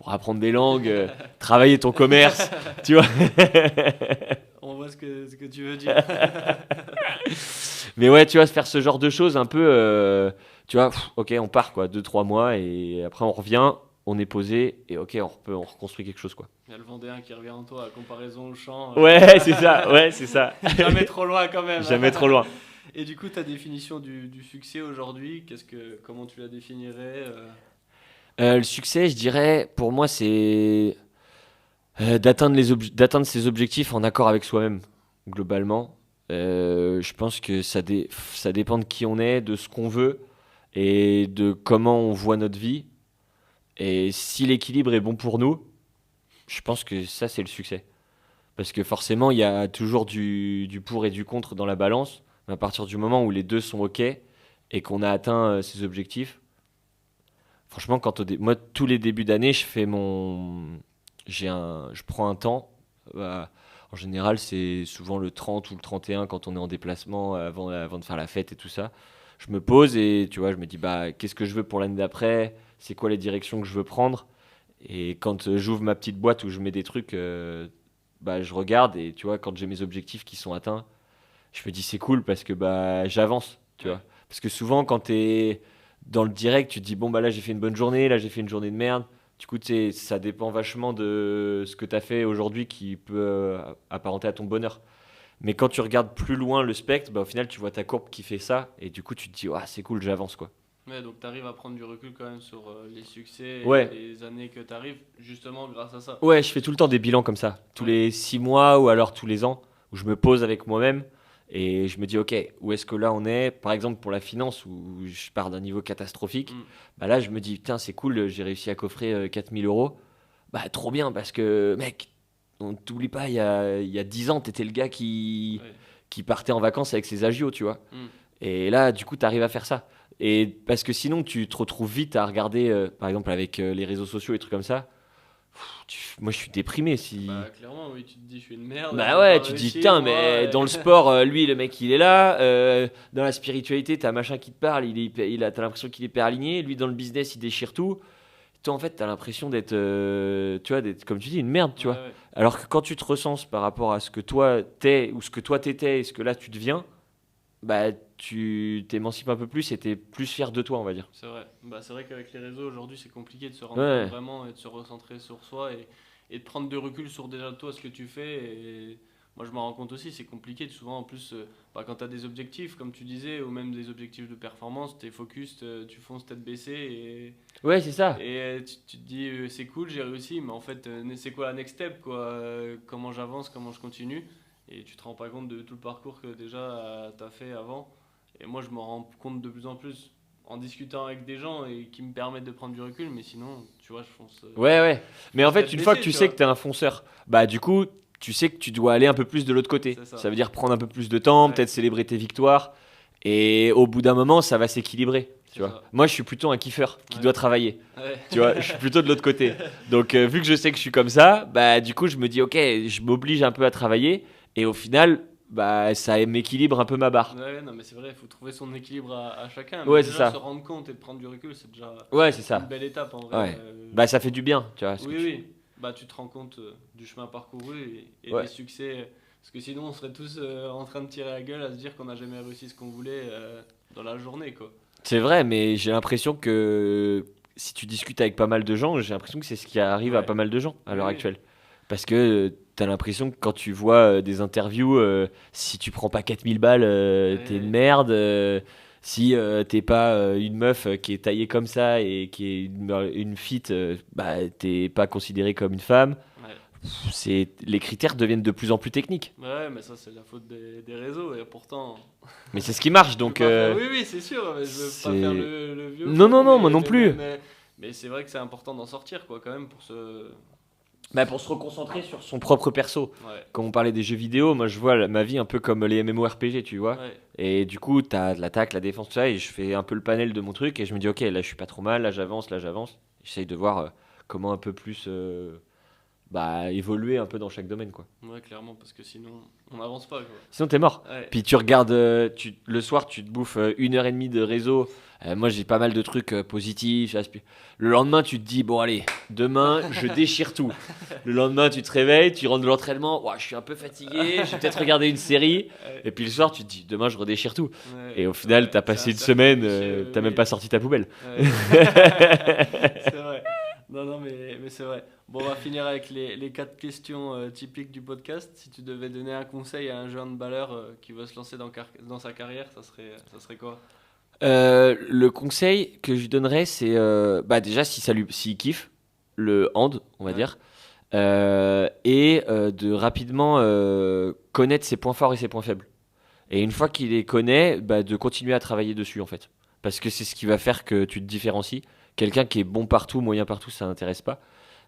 apprendre des langues, travailler ton commerce, tu vois. On voit ce que tu veux dire. Mais ouais, tu vois, faire ce genre de choses un peu, tu vois, ok, on part quoi, 2-3 mois et après on revient, on est posé et ok, on reconstruit quelque chose quoi. Il y a le Vendéen qui revient en toi, à comparaison au champ. Ouais, c'est ça, ouais, c'est ça. Jamais trop loin, quand même. Jamais trop loin. Et du coup, ta définition du succès aujourd'hui, comment tu la définirais Le succès, je dirais, pour moi, c'est d'atteindre ses objectifs en accord avec soi-même, globalement. Je pense que ça dépend de qui on est, de ce qu'on veut et de comment on voit notre vie. Et si l'équilibre est bon pour nous, je pense que ça, c'est le succès. Parce que forcément, il y a toujours du pour et du contre dans la balance. Mais à partir du moment où les deux sont OK et qu'on a atteint ses objectifs, franchement, moi, tous les débuts d'année, je prends un temps. En général, c'est souvent le 30 ou le 31 quand on est en déplacement avant de faire la fête et tout ça. Je me pose et tu vois, je me dis bah qu'est-ce que je veux pour l'année d'après? C'est quoi les directions que je veux prendre? Et quand j'ouvre ma petite boîte où je mets des trucs, bah je regarde et tu vois, quand j'ai mes objectifs qui sont atteints, je me dis c'est cool parce que bah j'avance, tu Ouais. vois. Parce que souvent quand t'es dans le direct, tu te dis bon bah là j'ai fait une bonne journée, là j'ai fait une journée de merde. Du coup, ça dépend vachement de ce que tu as fait aujourd'hui qui peut apparenter à ton bonheur. Mais quand tu regardes plus loin le spectre, bah, au final, tu vois ta courbe qui fait ça. Et du coup, tu te dis, ah, c'est cool, j'avance, quoi. Ouais, donc tu arrives à prendre du recul quand même sur les succès Ouais. et les années que tu arrives, justement grâce à ça. Ouais, je fais tout le temps des bilans comme ça. Tous Ouais. les 6 mois ou alors tous les ans, où je me pose avec moi-même et je me dis, ok, où est-ce que là on est? Par exemple, pour la finance, où je pars d'un niveau catastrophique, Mm. bah là, je me dis, putain, c'est cool, j'ai réussi à coffrer 4 000 euros. Bah, trop bien, parce que, mec, on t'oublie pas, il y a 10 ans, t'étais le gars qui, Ouais. qui partait en vacances avec ses agios, tu vois. Mm. Et là, du coup, tu arrives à faire ça. Et parce que sinon, tu te retrouves vite à regarder, par exemple, avec les réseaux sociaux et trucs comme ça. Moi, je suis déprimé si. Bah, clairement, oui, tu te dis, je suis une merde. Bah j'ai ouais, pas tu te dis, réussi, putain, moi, mais dans le sport, lui, le mec, il est là. Dans la spiritualité, t'as machin qui te parle, t'as l'impression qu'il est hyper aligné. Lui, dans le business, il déchire tout. toi en fait t'as l'impression d'être tu vois, d'être comme tu dis une merde, tu vois. Ouais. Alors que quand tu te recenses par rapport à ce que toi t'es ou ce que toi t'étais et ce que là tu deviens, bah tu t'émancipes un peu plus et t'es plus fier de toi, on va dire. C'est vrai. Bah, c'est vrai qu'avec les réseaux aujourd'hui, c'est compliqué de se rendre Ouais. compte vraiment et de se recentrer sur soi et de prendre du recul sur déjà toi ce que tu fais. Et moi, je m'en rends compte aussi, c'est compliqué. Souvent, en plus, bah, quand tu as des objectifs, comme tu disais, ou même des objectifs de performance, tu es focus, tu fonces tête baissée Ouais, c'est ça. tu te dis c'est cool, j'ai réussi, mais en fait, c'est quoi la next step quoi comment j'avance, comment je continue. Et tu te rends pas compte de tout le parcours que déjà tu as fait avant. Et moi, je m'en rends compte de plus en plus en discutant avec des gens et qui me permettent de prendre du recul, mais sinon, tu vois, je fonce. Ouais, ouais. Mais en fait, tête une fois que baissée, tu tu sais vois. que t'es un fonceur, bah du coup, tu sais que tu dois aller un peu plus de l'autre côté. C'est ça. Ça veut dire prendre un peu plus de temps, Ouais. peut-être célébrer tes victoires. Et au bout d'un moment, ça va s'équilibrer. Tu C'est vois. ça. Moi, je suis plutôt un kiffeur qui Ouais. doit travailler. Ouais. Tu vois, je suis plutôt de l'autre côté. Donc, vu que je sais que je suis comme ça, bah du coup, je me dis, ok, je m'oblige un peu à travailler. Et au final, bah ça m'équilibre un peu ma barre. Ouais, non, mais c'est vrai, il faut trouver son équilibre à chacun. Ouais, Mais c'est déjà, ça. se rendre compte et de prendre du recul, c'est déjà Ouais, c'est une ça. belle étape en vrai. Ouais. Bah ça fait du bien, tu vois. ce que Oui, tu- oui. Bah, tu te rends compte du chemin parcouru et Ouais. des succès. Parce que sinon, on serait tous en train de tirer la gueule à se dire qu'on n'a jamais réussi ce qu'on voulait dans la journée, quoi. C'est vrai, mais j'ai l'impression que si tu discutes avec pas mal de gens, j'ai l'impression que c'est ce qui arrive à Ouais. pas mal de gens à l'heure Oui, oui. actuelle. Parce que t'as l'impression que quand tu vois des interviews, si tu prends pas 4000 balles, t'es Ouais. une merde. Si t'es pas une meuf qui est taillée comme ça et qui est une fit, bah t'es pas considérée comme une femme. Ouais. Les critères deviennent de plus en plus techniques. Ouais, mais ça, c'est la faute des réseaux. Et pourtant, Mais c'est ce qui marche, je veux donc. pas faire- Oui, oui, c'est sûr. Mais je veux pas c'est- faire le vieux. Non, con, non, non, mais- moi non mais- plus. mais c'est vrai que c'est important d'en sortir, quoi, quand même, pour se. Bah, pour se reconcentrer sur son propre perso. Ouais. Quand on parlait des jeux vidéo, moi je vois ma vie un peu comme les MMORPG, tu vois. Ouais. Et du coup, t'as de l'attaque, la défense, tout ça, et je fais un peu le panel de mon truc, et je me dis, ok, là je suis pas trop mal, là j'avance, là j'avance. J'essaye de voir comment un peu plus bah, évoluer un peu dans chaque domaine, quoi. Ouais, clairement, parce que sinon, on n'avance pas, quoi. Sinon, t'es mort. Ouais. Puis tu regardes, le soir, tu te bouffes 1h30 de réseau. Moi, j'ai pas mal de trucs positifs. Le lendemain, tu te dis, bon, allez, demain, je déchire tout. Le lendemain, tu te réveilles, tu rentres de l'entraînement. Ouah, je suis un peu fatigué, je vais peut-être regarder une série. Ouais. Et puis le soir, tu te dis, demain, je redéchire tout. Ouais. Et au final, Ouais, t'as c'est passé un une cercle semaine, vicieux, t'as même oui. pas sorti ta poubelle. Ouais. C'est vrai. Non, non, mais c'est vrai. Bon, on va finir avec les 4 questions typiques du podcast. Si tu devais donner un conseil à un jeune handballeur qui veut se lancer dans sa carrière, ça serait quoi? Le conseil que je lui donnerais, c'est bah déjà s'il kiffe le hand, on va Ouais. dire, et de rapidement connaître ses points forts et ses points faibles. Et une fois qu'il les connaît, bah, de continuer à travailler dessus en fait. Parce que c'est ce qui va faire que tu te différencies. Quelqu'un qui est bon partout, moyen partout, ça n'intéresse pas.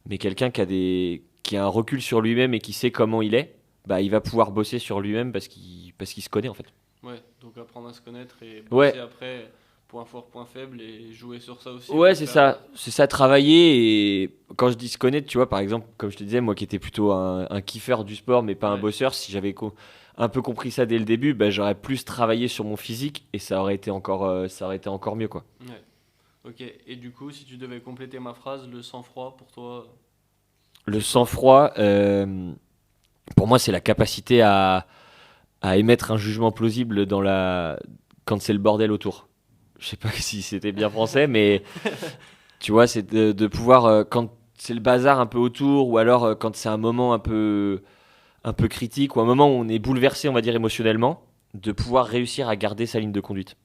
Mais quelqu'un qui a un recul sur lui-même et qui sait comment il est, bah, il va pouvoir bosser sur lui-même parce qu'il se connaît en fait. Ouais, donc apprendre à se connaître et Ouais. bosser après, point fort, point faible, et jouer sur ça aussi. Ouais, pour c'est faire- ça. C'est ça, travailler. Et quand je dis se connaître, tu vois, par exemple, comme je te disais, moi qui étais plutôt un kiffeur du sport, mais pas un Ouais. bosseur, si j'avais un peu compris ça dès le début, bah, j'aurais plus travaillé sur mon physique et ça aurait été encore mieux, quoi. Ouais. Ok, et du coup, si tu devais compléter ma phrase, le sang-froid pour toi. Le sang-froid, pour moi, c'est la capacité à émettre un jugement plausible quand c'est le bordel autour. Je sais pas si c'était bien français, mais tu vois, c'est de pouvoir, quand c'est le bazar un peu autour, ou alors quand c'est un moment un peu critique, ou un moment où on est bouleversé, on va dire, émotionnellement, de pouvoir réussir à garder sa ligne de conduite.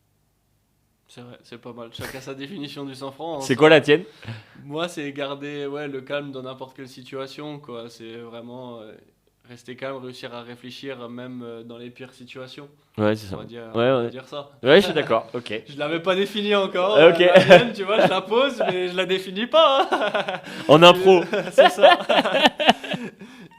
C'est vrai, c'est pas mal. Chacun sa définition du sang-froid. C'est quoi la tienne? Moi, c'est garder le calme dans n'importe quelle situation, quoi. C'est vraiment rester calme, réussir à réfléchir même dans les pires situations. Ouais, c'est ça. On va dire, Ouais, on va ouais. dire ça. Ouais, je suis d'accord, ok. Je l'avais pas défini encore. Ok. La mienne, tu vois, je la pose, mais je la définis pas. Hein. En impro. C'est ça.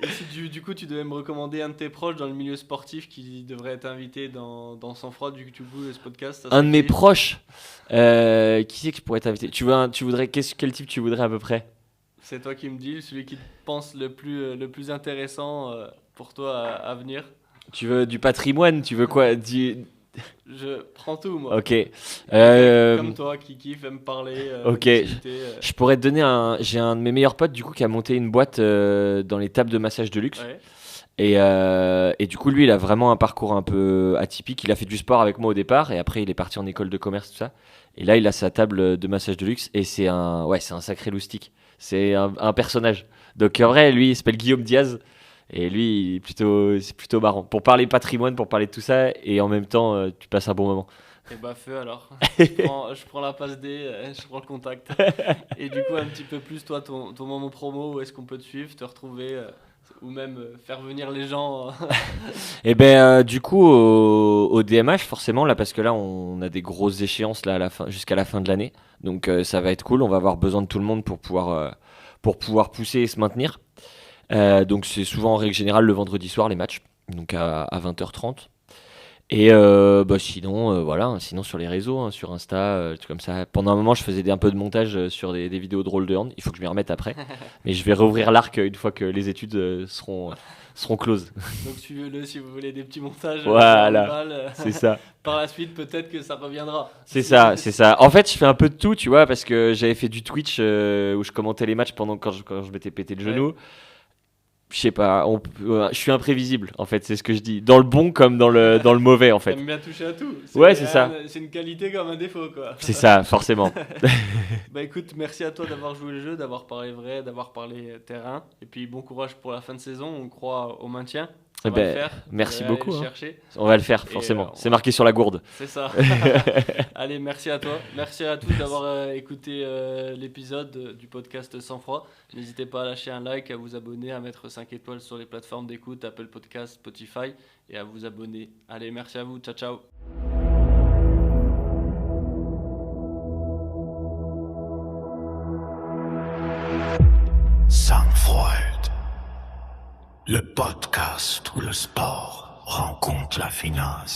Et si du coup, tu devais me recommander un de tes proches dans le milieu sportif qui devrait être invité dans Sang Froid, du coup, ce podcast, ça Un serait de mes qui? proches, qui c'est que je pourrais t'inviter? Tu voudrais, quel type tu voudrais à peu près? C'est toi qui me dis, celui qui te pense le plus intéressant pour toi à venir. Tu veux du patrimoine? Tu veux quoi? Je prends tout, moi. Ok. Comme toi qui kiffe, aime parler. Ok. discuter, Je pourrais te donner j'ai un de mes meilleurs potes du coup qui a monté une boîte dans les tables de massage de luxe. Ouais. Et du coup, lui, il a vraiment un parcours un peu atypique. Il a fait du sport avec moi au départ et après, il est parti en école de commerce, tout ça. Et là, il a sa table de massage de luxe et c'est un sacré loustic. C'est un personnage. Donc, en vrai, lui, il s'appelle Guillaume Diaz. Et lui, c'est plutôt marrant. Pour parler patrimoine, pour parler de tout ça, et en même temps, tu passes un bon moment. Et bah feu alors. je prends la passe D, je prends le contact. Et du coup un petit peu plus toi ton moment promo, où est-ce qu'on peut te suivre, te retrouver ou même faire venir les gens. Et ben du coup au DMH forcément là parce que là on a des grosses échéances là à la fin jusqu'à la fin de l'année. Donc ça va être cool, on va avoir besoin de tout le monde pour pouvoir pousser et se maintenir. Donc c'est souvent en règle générale le vendredi soir les matchs, donc à 20h30. Et sinon voilà, sinon sur les réseaux, hein, sur Insta, tout comme ça. Pendant un moment je faisais un peu de montage sur des vidéos de roll de hand. Il faut que je m'y remette après, mais je vais rouvrir l'arc une fois que les études seront closes. Donc suivez-le si vous voulez des petits montages. Voilà, c'est ça. Par la suite peut-être que ça reviendra. C'est ça. En fait, je fais un peu de tout, tu vois, parce que j'avais fait du Twitch où je commentais les matchs quand je m'étais pété le genou. Je sais pas, je suis imprévisible en fait, c'est ce que je dis. Dans le bon comme dans le mauvais en fait. T'aimes bien toucher à tout. C'est ça. C'est une qualité comme un défaut quoi. C'est ça, forcément. Bah écoute, merci à toi d'avoir joué le jeu, d'avoir parlé vrai, d'avoir parlé terrain. Et puis bon courage pour la fin de saison, on croit au maintien. On va le faire. Merci beaucoup. Hein. On va le faire, forcément. C'est marqué sur la gourde. C'est ça. Allez, merci à toi. Merci à tous d'avoir écouté l'épisode du podcast Sans Froid. N'hésitez pas à lâcher un like, à vous abonner, à mettre 5 étoiles sur les plateformes d'écoute, Apple Podcast, Spotify et à vous abonner. Allez, merci à vous. Ciao, ciao. Sang-Froid. Le podcast où le sport rencontre la finance.